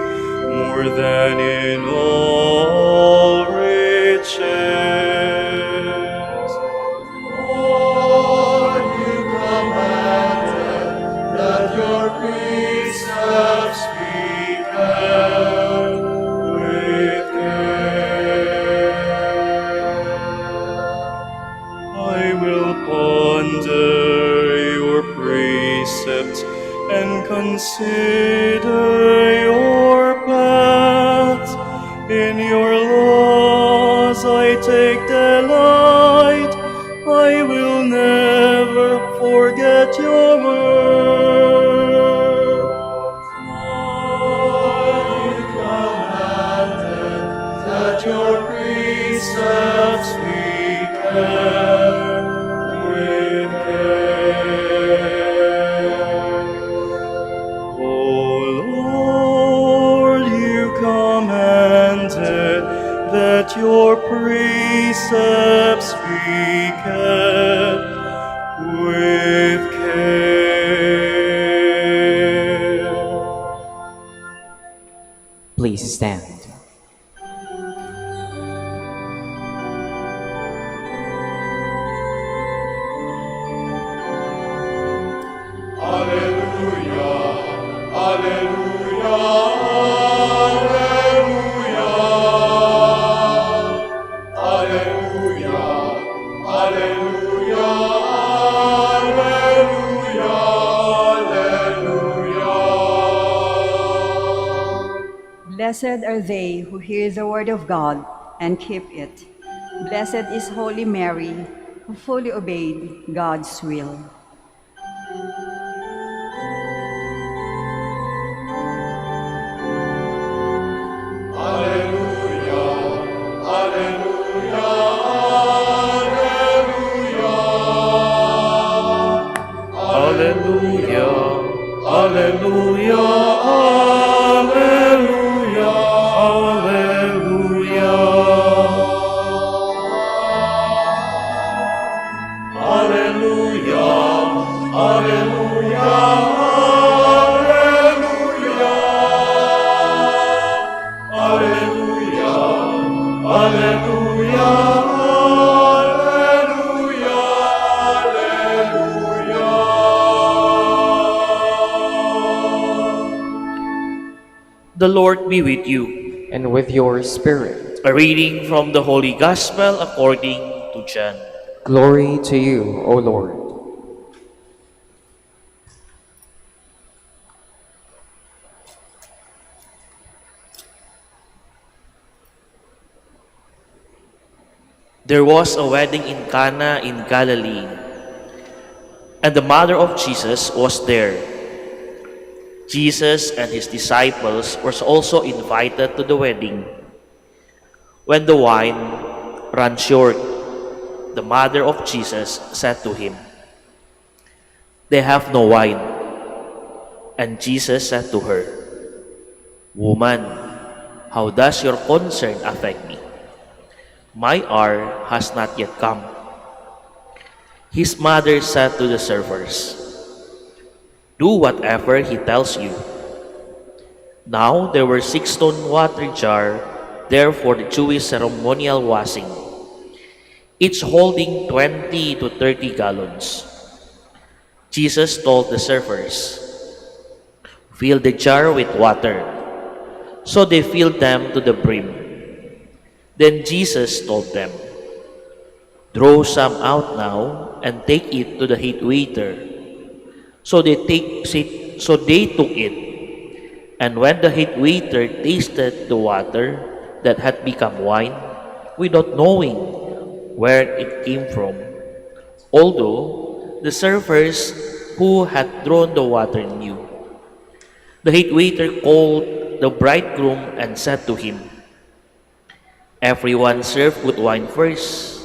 more than in all riches. Lord, you commanded that your precepts be kept with care. I will ponder your precepts and consider your paths. In your laws I take delight. I will never forget your word. Lord, you commanded that your precepts be kept with care. O Lord, you commanded that your precepts be kept with care. Please stand. Blessed are they who hear the word of God and keep it. Blessed is Holy Mary, who fully obeyed God's will. Alleluia, alleluia, alleluia, alleluia. Alleluia, alleluia, alleluia, alleluia, alleluia, The Lord be with you. And with your spirit. A reading from the Holy Gospel according to John. Glory to you, O Lord. There was a wedding in Cana in Galilee, and the mother of Jesus was there. Jesus and his disciples were also invited to the wedding. When the wine ran short, the mother of Jesus said to him, "They have no wine." And Jesus said to her, "Woman, how does your concern affect me? My hour has not yet come." His mother said to the servers, "Do whatever he tells you." Now there were 6 stone water jars there for the Jewish ceremonial washing, each holding 20 to 30 gallons. Jesus told the servers, "Fill the jar with water." So they filled them to the brim. Then Jesus told them, "Draw some out now and take it to the head waiter." So they took it. And when the head waiter tasted the water that had become wine, without knowing where it came from, although the servers who had drawn the water knew, the head waiter called the bridegroom and said to him, "Everyone serve good wine first,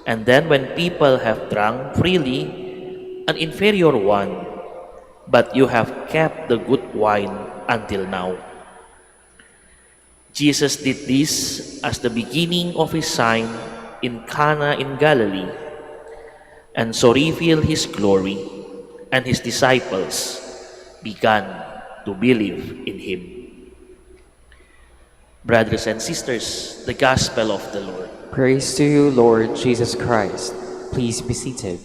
and then when people have drunk freely, an inferior one, but you have kept the good wine until now." Jesus did this as the beginning of his sign in Cana in Galilee, and so revealed his glory, and his disciples began to believe in him. Brothers and sisters, the Gospel of the Lord. Praise to you, Lord Jesus Christ. Please be seated.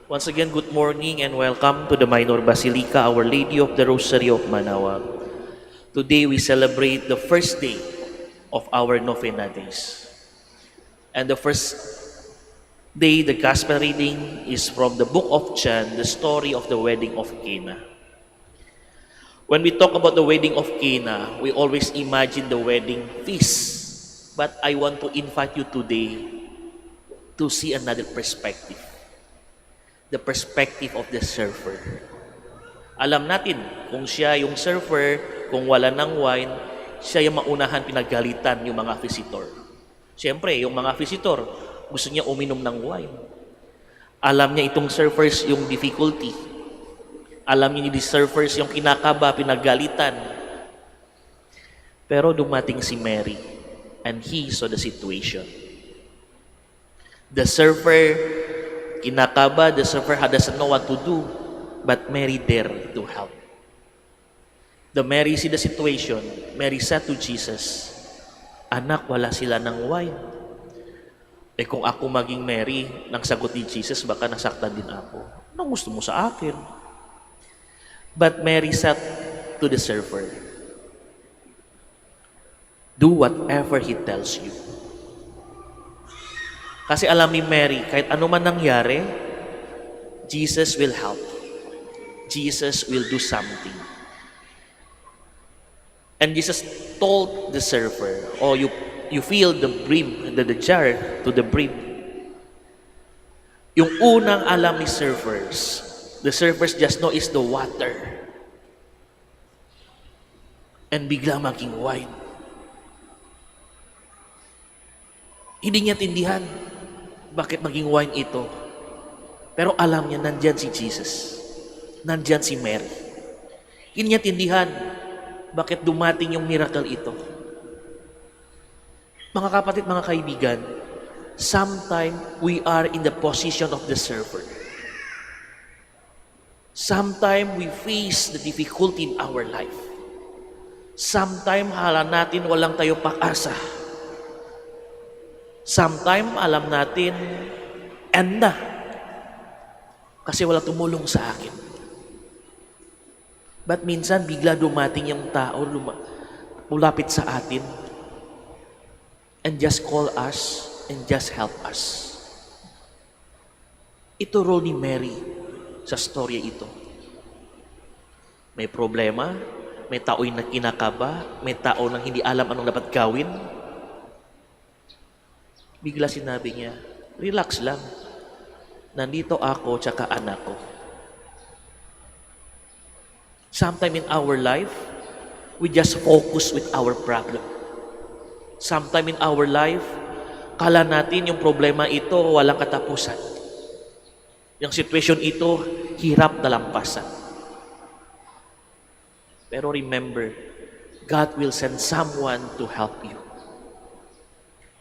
Once again, good morning and welcome to the Minor Basilica, Our Lady of the Rosary of Manaoag. Today we celebrate the first day of our Novena days. And the first day, the Gospel reading is from the book of John, the story of the wedding of Cana. When we talk about the wedding of Cana, we always imagine the wedding feast. But I want to invite you today to see another perspective. The perspective of the server. Alam natin, kung siya yung server, kung wala ng wine, siya yung maunahan pinagalitan yung mga visitor. Siyempre, yung mga visitor, gusto niya uminom ng wine. Alam niya itong servers yung difficulty. Alam niya ni servers yung kinakaba, pinagalitan. Pero dumating si Mary and he saw the situation. The server kinakaba, the server doesn't know what to do, but Mary dared to help. The Mary see the situation. Mary said to Jesus, "Anak, wala sila ng wine." Kung ako maging Mary, nang sagot ni Jesus, baka nasaktan din ako. Anong gusto mo sa akin? But Mary said to the server, "Do whatever he tells you." Kasi alam ni Mary, kahit ano man nangyari, Jesus will help. Jesus will do something. And Jesus told the server, you fill the brim, the jar to the brim. Yung unang alam ni servers, the servers just know is the water. And bigla maging wine. Hindi niya tindihan bakit maging wine ito. Pero alam niya, nandyan si Jesus. Nandyan si Mary. Hindi niya tindihan bakit dumating yung miracle ito. Mga kapatid, mga kaibigan, sometimes we are in the position of the server. Sometimes we face the difficulty in our life. Sometimes hala natin walang tayo pag-asa. Sometimes alam natin, end na. Kasi wala tumulong sa akin. But minsan bigla dumating yung tao, lumapit sa atin, and just call us and just help us. Ito role ni Mary sa storya ito. May problema, may tao na kinakaba, may tao nang hindi alam anong dapat gawin. Bigla sinabi niya, relax lang. Nandito ako tsaka anak ko. Sometime in our life, We just focus with our problem. Sometime in our life, kala natin yung problema ito walang katapusan. Yung situation ito, hirap na lampasan. Pero remember, God will send someone to help you.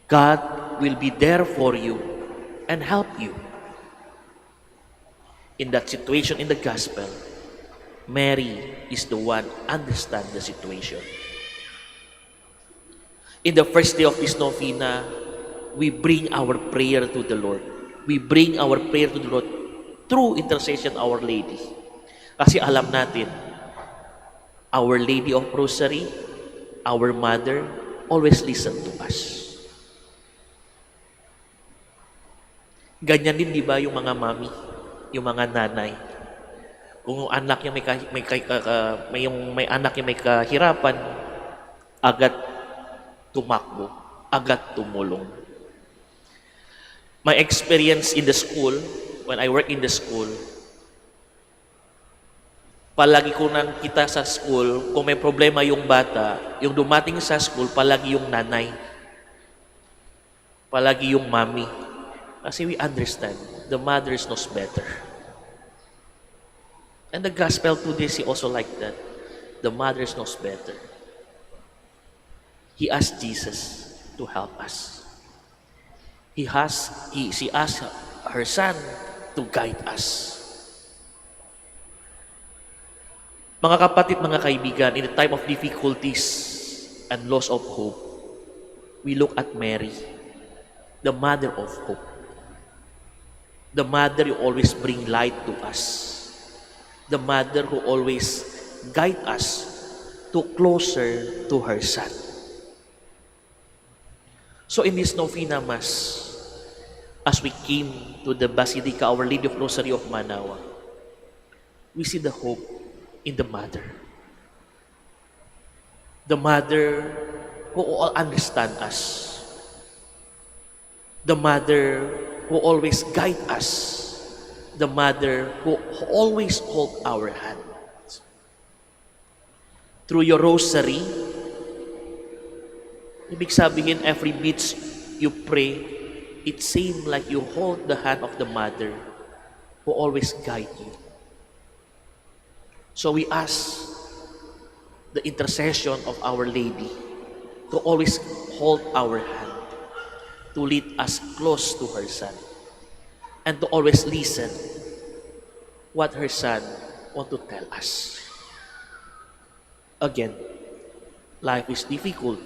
God will be there for you and help you. In that situation in the gospel, Mary is the one understand the situation. In the first day of this novena, we bring our prayer to the Lord. We bring our prayer to the Lord through intercession Our Lady. Kasi alam natin, Our Lady of Rosary, our Mother, always listen to us. Ganyan din, di ba, yung mga mami, yung mga nanay. Kung yung anak yung may anak yung may kahirapan, agad tumakbo, agad tumulong. My experience in the school, when I work in the school, palagi ko nang kita sa school, kung may problema yung bata, yung dumating sa school, palagi yung nanay. Palagi yung mami. Kasi we understand, the mothers knows better. And the gospel today is also like that. The mothers knows better. He asked Jesus to help us. She asked her son to guide us. Mga kapatid, mga kaibigan, in the time of difficulties and loss of hope, we look at Mary, the mother of hope. The mother who always bring light to us. The mother who always guide us to closer to her son. So in this Novena Mass, as we came to the Basilica, Our Lady of Rosary of Manaoag, we see the hope in the mother. The mother who all understand us. The mother who always guide us. The mother who always hold our hands. Through your rosary, ibig sabihin, every beat you pray, it seems like you hold the hand of the mother who always guide you. So we ask the intercession of Our Lady to always hold our hand, to lead us close to her son, and to always listen what her son want to tell us. Again, life is difficult.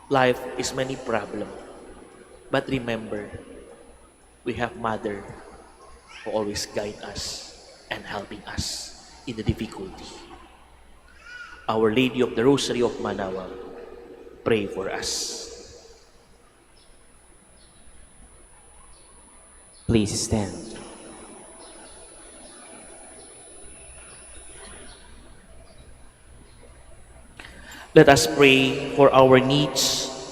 Life is many problems. But remember, we have Mother who always guide us and helping us in the difficulty. Our Lady of the Rosary of Manaoag, pray for us. Please stand. Let us pray for our needs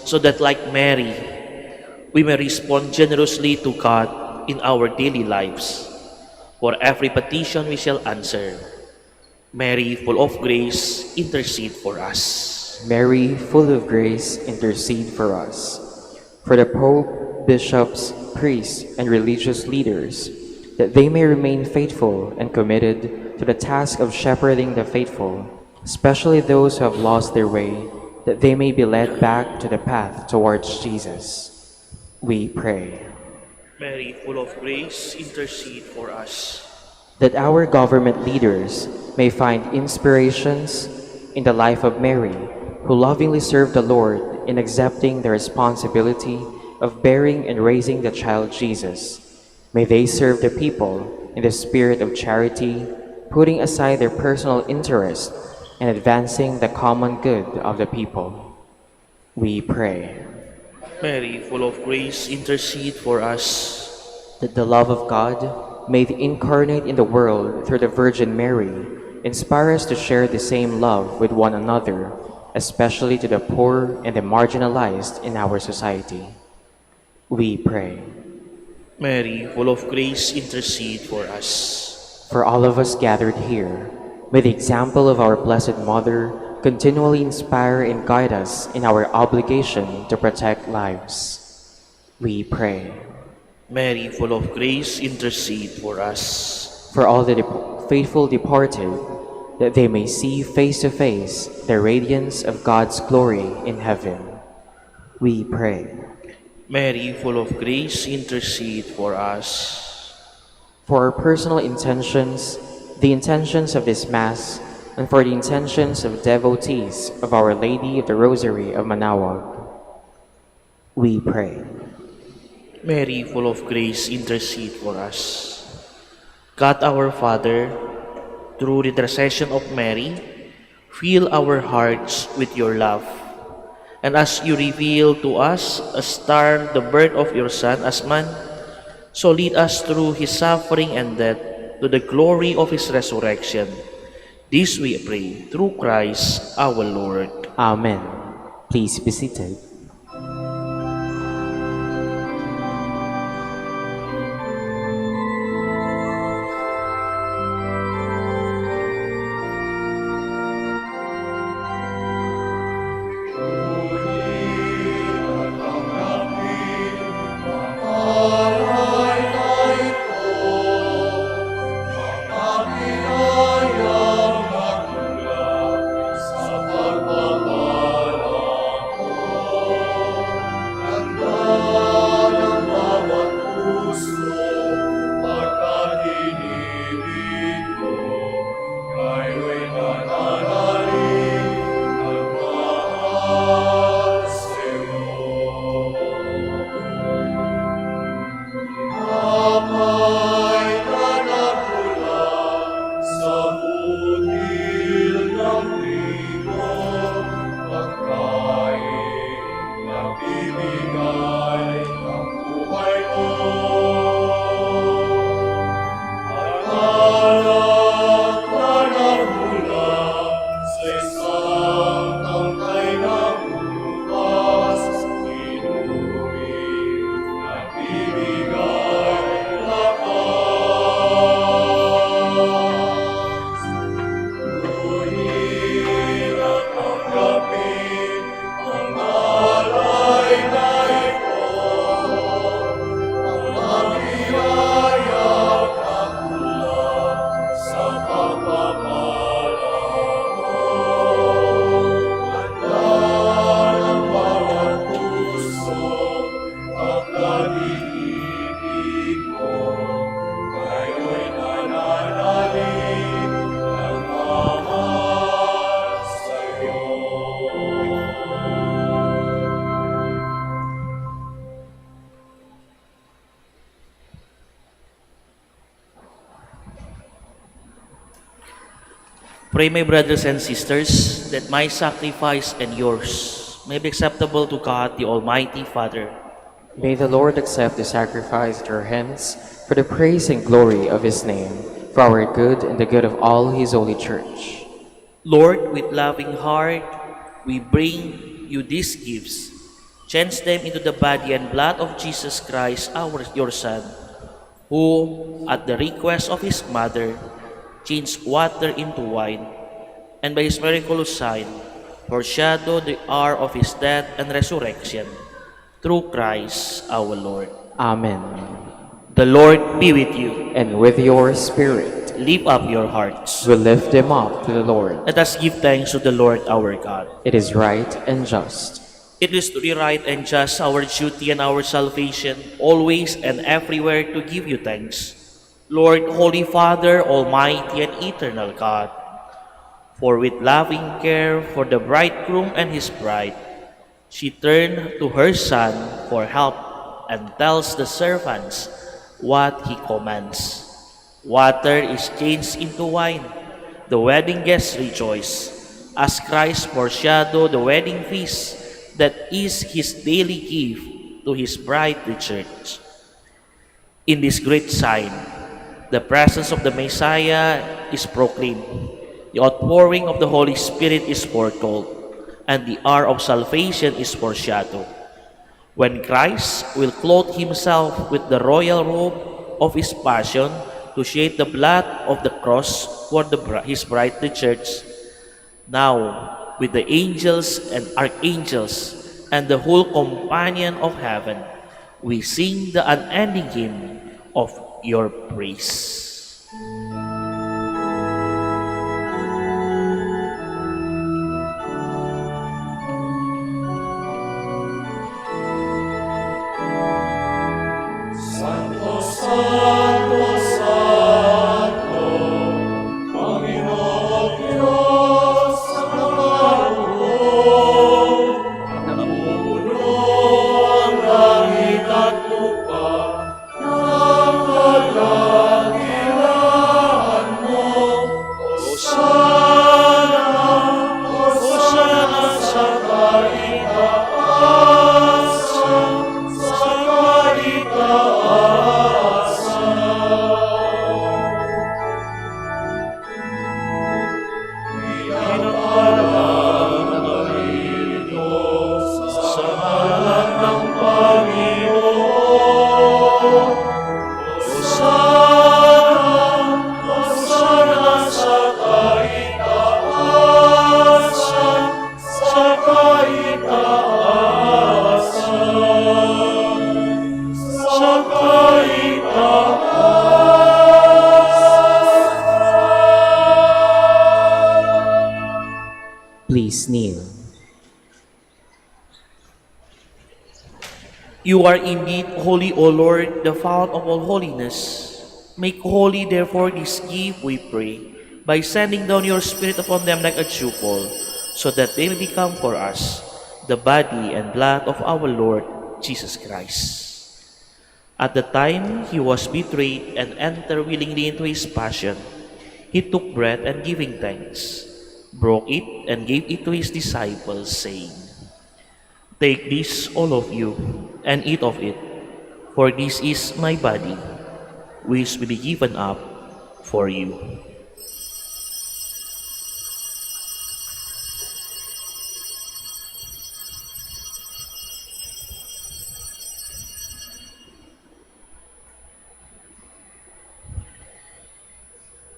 so that, like Mary, we may respond generously to God in our daily lives. For every petition we shall answer. Mary, full of grace, intercede for us. Mary, full of grace, intercede for us. For the Pope, bishops, priests, and religious leaders, that they may remain faithful and committed to the task of shepherding the faithful, especially those who have lost their way, that they may be led back to the path towards Jesus. We pray. Mary, full of grace, intercede for us. That our government leaders may find inspirations in the life of Mary, who lovingly served the Lord in accepting the responsibility of bearing and raising the child Jesus. May they serve the people in the spirit of charity, putting aside their personal interest and advancing the common good of the people. We pray. Mary, full of grace, intercede for us. That the love of God, made incarnate in the world through the Virgin Mary, inspire us to share the same love with one another, especially to the poor and the marginalized in our society. We pray. Mary, full of grace, intercede for us. For all of us gathered here, May the example of our Blessed Mother continually inspire and guide us in our obligation to protect lives. We pray. Mary, full of grace, intercede for us. For all the faithful departed, that they may see face to face the radiance of God's glory in heaven. We pray. Mary, full of grace, intercede for us. For our personal intentions, the intentions of this Mass, and for the intentions of devotees of Our Lady of the Rosary of Manaoag, we pray. Mary, full of grace, intercede for us. God our Father, through the intercession of Mary, fill our hearts with your love. And as you reveal to us a star, the birth of your Son as man, so lead us through his suffering and death to the glory of his resurrection. This we pray through Christ our Lord. Amen. Please be seated. Pray, my brothers and sisters, that my sacrifice and yours may be acceptable to God, the Almighty Father. May the Lord accept the sacrifice at your hands for the praise and glory of his name, for our good and the good of all his holy church. Lord, with loving heart, we bring you these gifts. Change them into the body and blood of Jesus Christ, your Son, who, at the request of his mother, changed water into wine, and by his miraculous sign, foreshadowed the hour of his death and resurrection. Through Christ our Lord. Amen. The Lord be with you. And with your spirit, Lift up your hearts. we lift them up to the Lord. Let us give thanks to the Lord our God. It is right and just. It is to be right and just, our duty and our salvation, always and everywhere to give you thanks. Lord, Holy Father, Almighty and Eternal God, for with loving care for the bridegroom and his bride, she turned to her Son for help and tells the servants what he commands. Water is changed into wine. The wedding guests rejoice, as Christ foreshadowed the wedding feast that is his daily gift to his bride, the church. In this great sign, the presence of the Messiah is proclaimed. The outpouring of the Holy Spirit is foretold, and the hour of salvation is foreshadowed. When Christ will clothe himself with the royal robe of his passion to shed the blood of the cross, for his bride, the church, now with the angels and archangels and the whole companion of heaven, we sing the unending hymn of your praise. Santo, Santo, Santo, Panginoong Diyos ng naroon. Napupuno ang langit at lupa ng kadakilaan mo. Hosana, Hosana sa kaitaasan, sa kaitaasan. Pinakalang marito sa ngalan ng Panginoon. Hosana, Hosana sa kaitaasan, sa kaitaasan, sa kaitaasan. Please kneel. You are indeed holy, O Lord, the fount of all holiness. Make holy, therefore, this gift, we pray, by sending down your Spirit upon them like a dewfall, so that they may become for us the body and blood of our Lord Jesus Christ. At the time he was betrayed and entered willingly into his passion, he took bread and giving thanks, broke it and gave it to his disciples, saying, "Take this, all of you, and eat of it, for this is my body, which will be given up for you."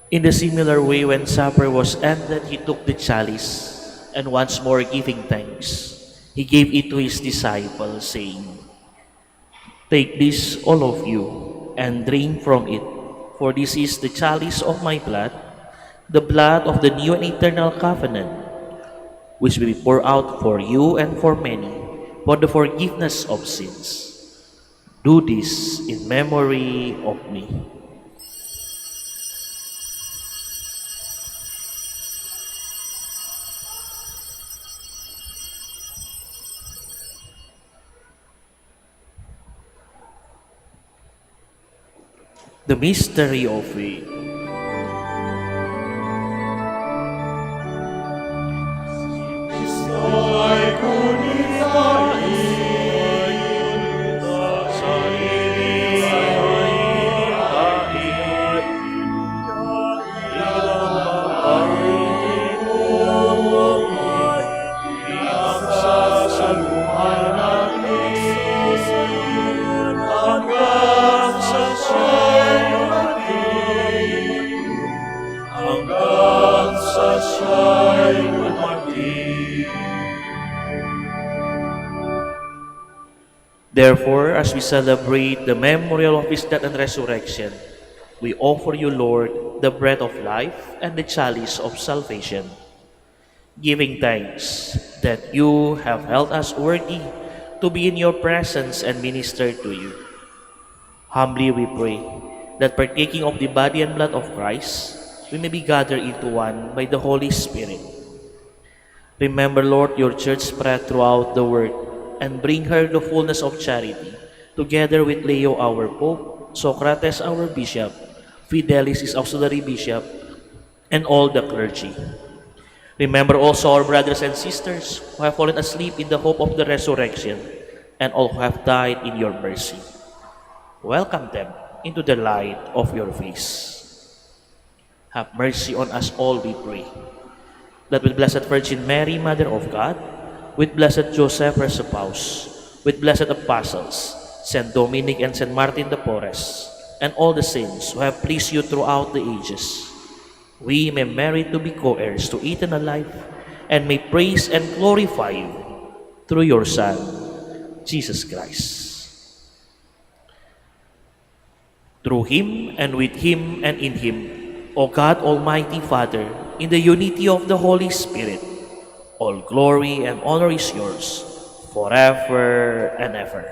In the similar way, when supper was ended, he took the chalice, and once more giving thanks, he gave it to his disciples, saying, "Take this, all of you, and drink from it, for this is the chalice of my blood, the blood of the new and eternal covenant, which will be poured out for you and for many, for the forgiveness of sins. Do this in memory of me." The mystery of faith. Ay kunitain sa inihain, ang itinungan, ang sasaluhan natin, hanggang sa siya'y dumating, hanggang sa siya'y dumating. Therefore, as we celebrate the memorial of his death and resurrection, we offer you, Lord, the bread of life and the chalice of salvation, giving thanks that you have held us worthy to be in your presence and minister to you. Humbly we pray that partaking of the body and blood of Christ, we may be gathered into one by the Holy Spirit. Remember, Lord, your church spread throughout the world, and bring her the fullness of charity, together with Leo our Pope, Socrates our Bishop, Fidelis his auxiliary bishop, and all the clergy. Remember also our brothers and sisters who have fallen asleep in the hope of the resurrection, and all who have died in your mercy. Welcome them into the light of your face. Have mercy on us all, we pray, that with Blessed Virgin Mary, Mother of God, with Blessed Joseph, her spouse, with blessed apostles, Saint Dominic and Saint Martin de Porres, and all the saints who have pleased you throughout the ages, we may merit to be co-heirs to eternal life and may praise and glorify you through your Son, Jesus Christ. Through him and with him and in him, O God, Almighty Father, in the unity of the Holy Spirit, all glory and honor is yours forever and ever.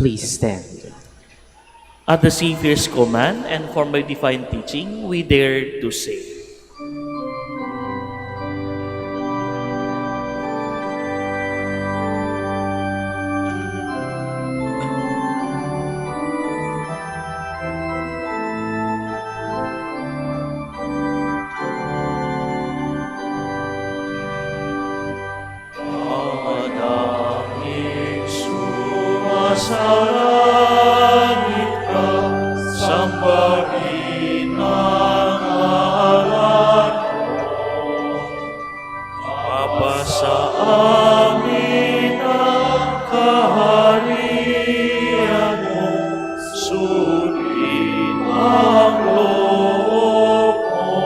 Please stand. At the Savior's command and for my divine teaching, we dare to say, Adaming sumasalangit ka, sambahin ang ngalan mo. Mapasa amin ang kaharian mo, sundin ang loob mo.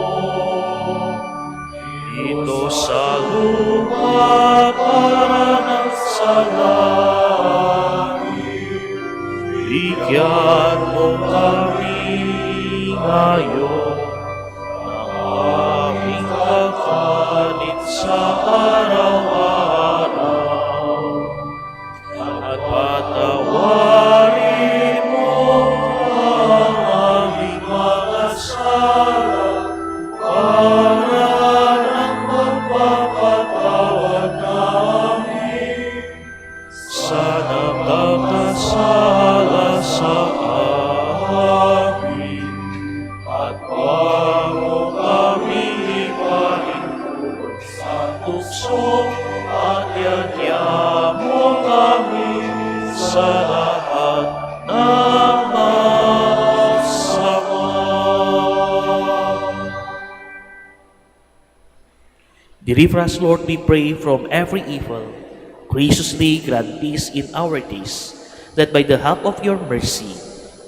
Ito sa lupa parang sa langit, bigyan mo kami ngayon ng aming kakanin sa araw-araw. At patawarin mo ang aming mga sala para ng magpapatawad namin sa nakakasala sa amin. At huwag mo kaming ipahintulot sa tukso at yadya mo kami sa lahat ng masama. Deliver us, Lord, we pray, from every evil. Graciously grant peace in our days, that by the help of your mercy,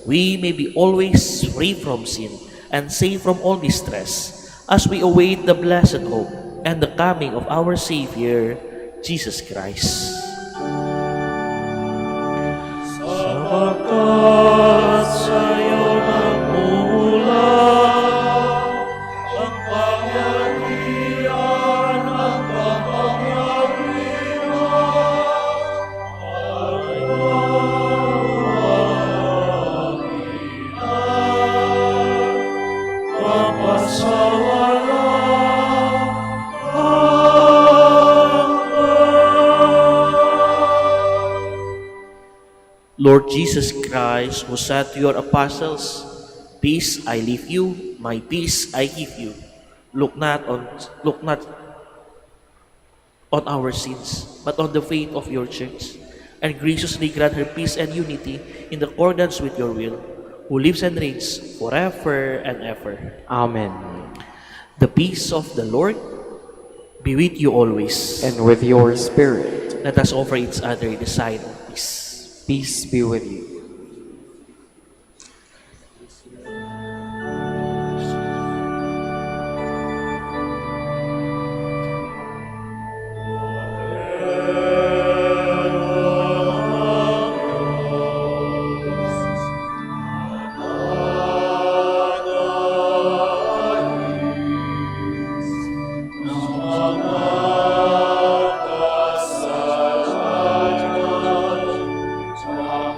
we may be always free from sin and safe from all distress, as we await the blessed hope and the coming of our Savior, Jesus Christ. Sapagkat sa'yo nagmumula ang kapangyarihan, ang kapangyarihan, ay wawahilan, mapasawalang Lord Jesus Christ, who said to your apostles, "Peace I leave you, my peace I give you." Look not on our sins, but on the faith of your church, and graciously grant her peace and unity in accordance with your will, who lives and reigns forever and ever. Amen. The peace of the Lord be with you always. And with your spirit, Let us offer each other the sign of peace. peace be with you.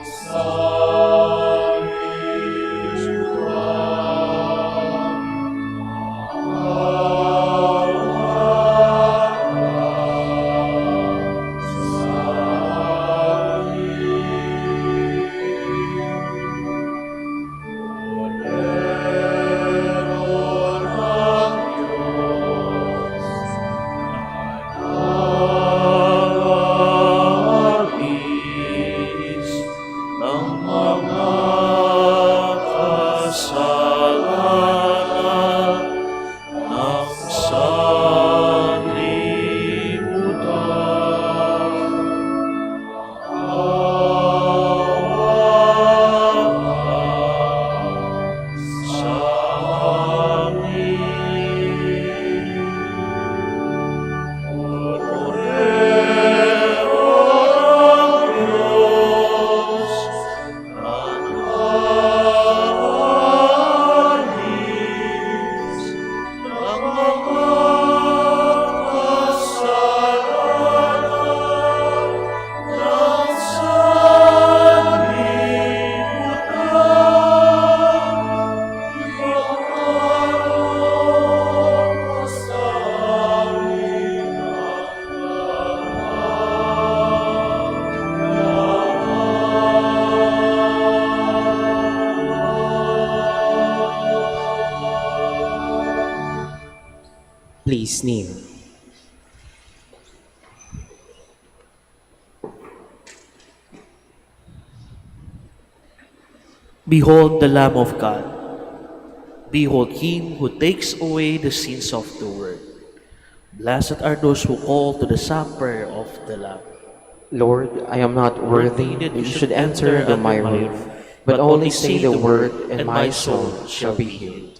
sa Please kneel. Behold the Lamb of God. Behold him who takes away the sins of the world. Blessed are those who call to the supper of the Lamb. Lord, I am not worthy that you should enter under my roof, but only say the word, and my soul shall be healed.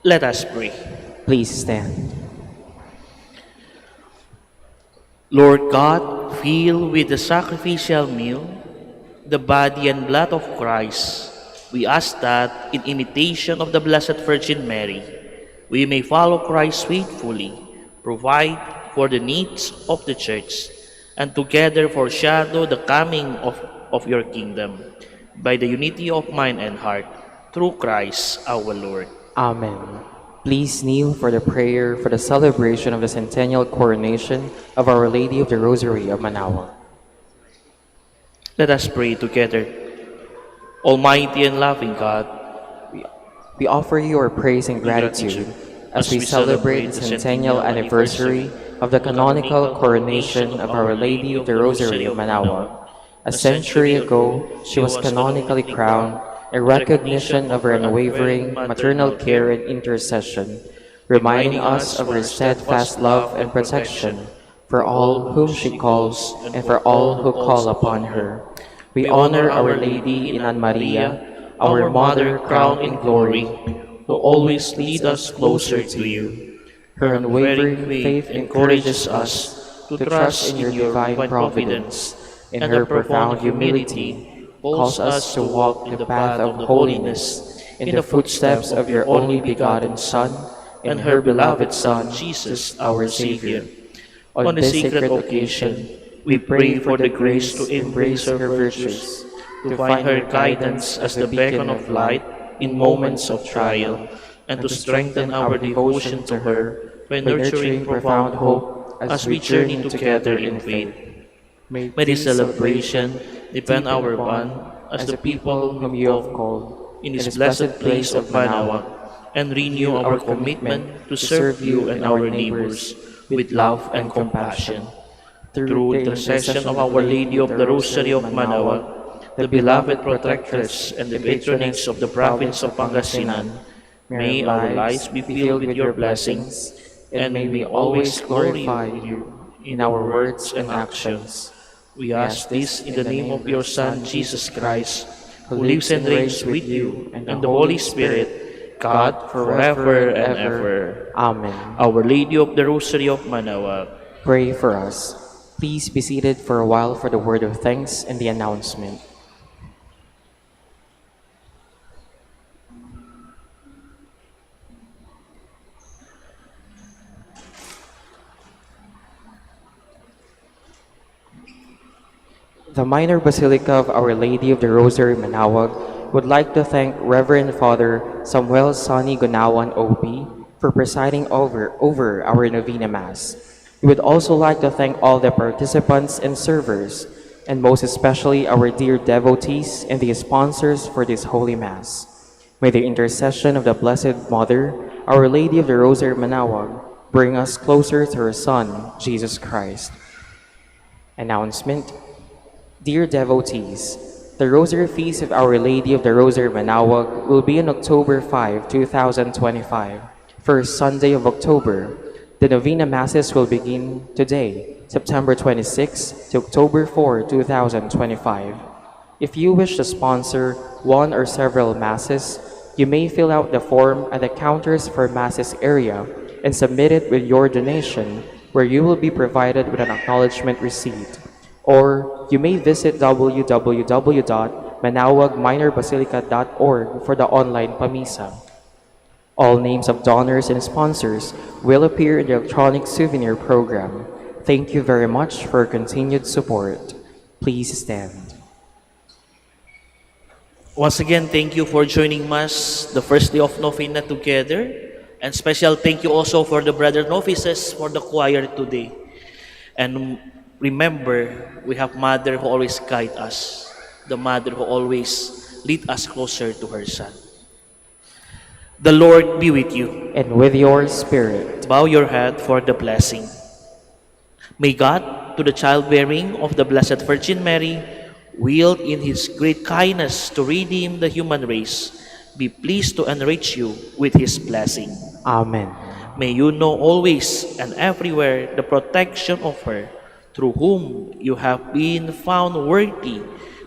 Let us pray. Please stand. Lord God, fill with the sacrificial meal the body and blood of Christ. We ask that, in imitation of the Blessed Virgin Mary, we may follow Christ faithfully, provide for the needs of the Church, and together foreshadow the coming of your kingdom by the unity of mind and heart, through Christ our Lord. Amen. Please kneel for the prayer for the celebration of the Centennial coronation of Our Lady of the Rosary of Manaoag. Let us pray together. Almighty and loving God, We offer you our praise and gratitude as we celebrate the centennial anniversary of the canonical coronation of Our Lady of the Rosary of Manaoag. A century ago, she was canonically crowned, a recognition of her unwavering maternal care and intercession, reminding us of her steadfast love and protection for all whom she calls and for all who call upon her. We honor Our Lady in Ann Maria, our Mother crowned in glory, who always lead us closer to you. Her unwavering faith encourages us to trust in your divine providence, and her profound humility calls us to walk the path of holiness in the footsteps of your only begotten Son and her beloved Son, Jesus, our Savior. On this sacred occasion, we pray for the grace to embrace her virtues, to find her guidance as the beacon of light in moments of trial, and to strengthen our devotion to her by nurturing profound hope as we journey together in faith. May this celebration deepen our bond as the people whom you have called in this blessed place of Manaoag, and renew our commitment to serve you and our neighbors with love and compassion. Through the intercession of Our Lady of the Rosary of Manaoag, the beloved protectress and the patronage of the province of Pangasinan, may our lives be filled with your blessings, and may we always glorify you in our words and actions. We ask this in the name of your Son, Jesus Christ, who lives and reigns with you and the Holy Spirit, God, forever and ever. Amen. Our Lady of the Rosary of Manaoag, Pray for us. Please be seated for a while for the word of thanks and the announcement. The Minor Basilica of Our Lady of the Rosary Manaoag would like to thank Reverend Father Samuel Sani Gunawan OB for presiding over our Novena Mass. We would also like to thank all the participants and servers, and most especially our dear devotees and the sponsors for this Holy Mass. May the intercession of the Blessed Mother, Our Lady of the Rosary Manaoag, bring us closer to her Son, Jesus Christ. Announcement. Dear devotees, the Rosary Feast of Our Lady of the Rosary Manaoag will be on October 5, 2025, first Sunday of October. The Novena Masses will begin today, September 26 to October 4, 2025. If you wish to sponsor one or several Masses, you may fill out the form at the counters for Masses area and submit it with your donation, where you will be provided with an acknowledgement receipt. Or you may visit www.manaoagminorbasilica.org for the online pamisa. All names of donors and sponsors will appear in the electronic souvenir program. Thank you very much for your continued support. Please stand. once again, thank you for joining Mass the first day of Novena together. And special thank you also for the brother novices for the choir today. And remember, we have Mother who always guide us, the Mother who always lead us closer to her Son. The Lord be with you. And with your spirit. Bow your head for the blessing. May God, to the childbearing of the Blessed Virgin Mary, willed in His great kindness to redeem the human race, be pleased to enrich you with His blessing. Amen. May you know always and everywhere the protection of her, through whom you have been found worthy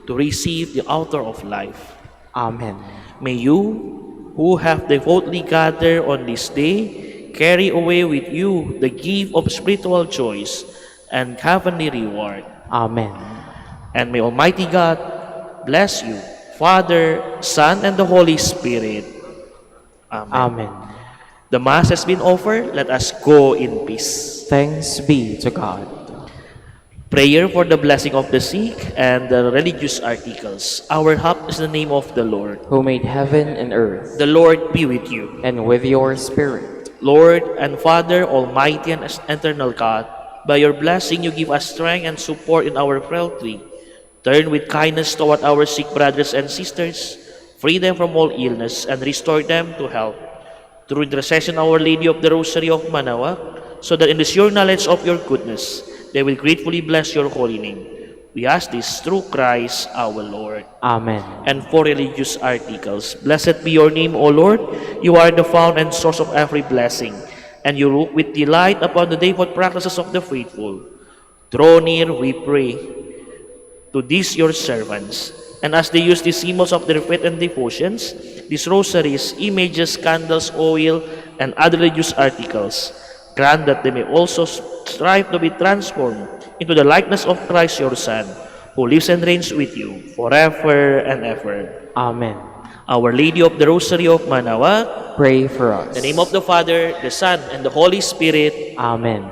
to receive the author of life. Amen. May you, who have devoutly gathered on this day, carry away with you the gift of spiritual joys and heavenly reward. Amen. And may Almighty God bless you, Father, Son, and the Holy Spirit. Amen. Amen. The Mass has been offered. Let us go in peace. Thanks be to God. Prayer for the blessing of the sick and the religious articles. Our help is the name of the Lord. Who made heaven and earth, The Lord be with you. and with your spirit. Lord and Father, Almighty and eternal God, by your blessing you give us strength and support in our frailty. Turn with kindness toward our sick brothers and sisters, free them from all illness, and restore them to health. Through intercession of Our Lady of the Rosary of Manaoag, so that in the sure knowledge of your goodness, they will gratefully bless your holy name. We ask this through Christ our Lord. Amen. And for religious articles, blessed be your name, O Lord. You are the fount and source of every blessing, and you look with delight upon the devout practices of the faithful. Draw near, we pray, to these your servants, and as they use the symbols of their faith and devotions, these rosaries, images, candles, oil, and other religious articles, grant that they may also strive to be transformed into the likeness of Christ your Son, who lives and reigns with you forever and ever. Amen. Our Lady of the Rosary of Manaoag, Pray for us. in the name of the Father, the Son, and the Holy Spirit. Amen.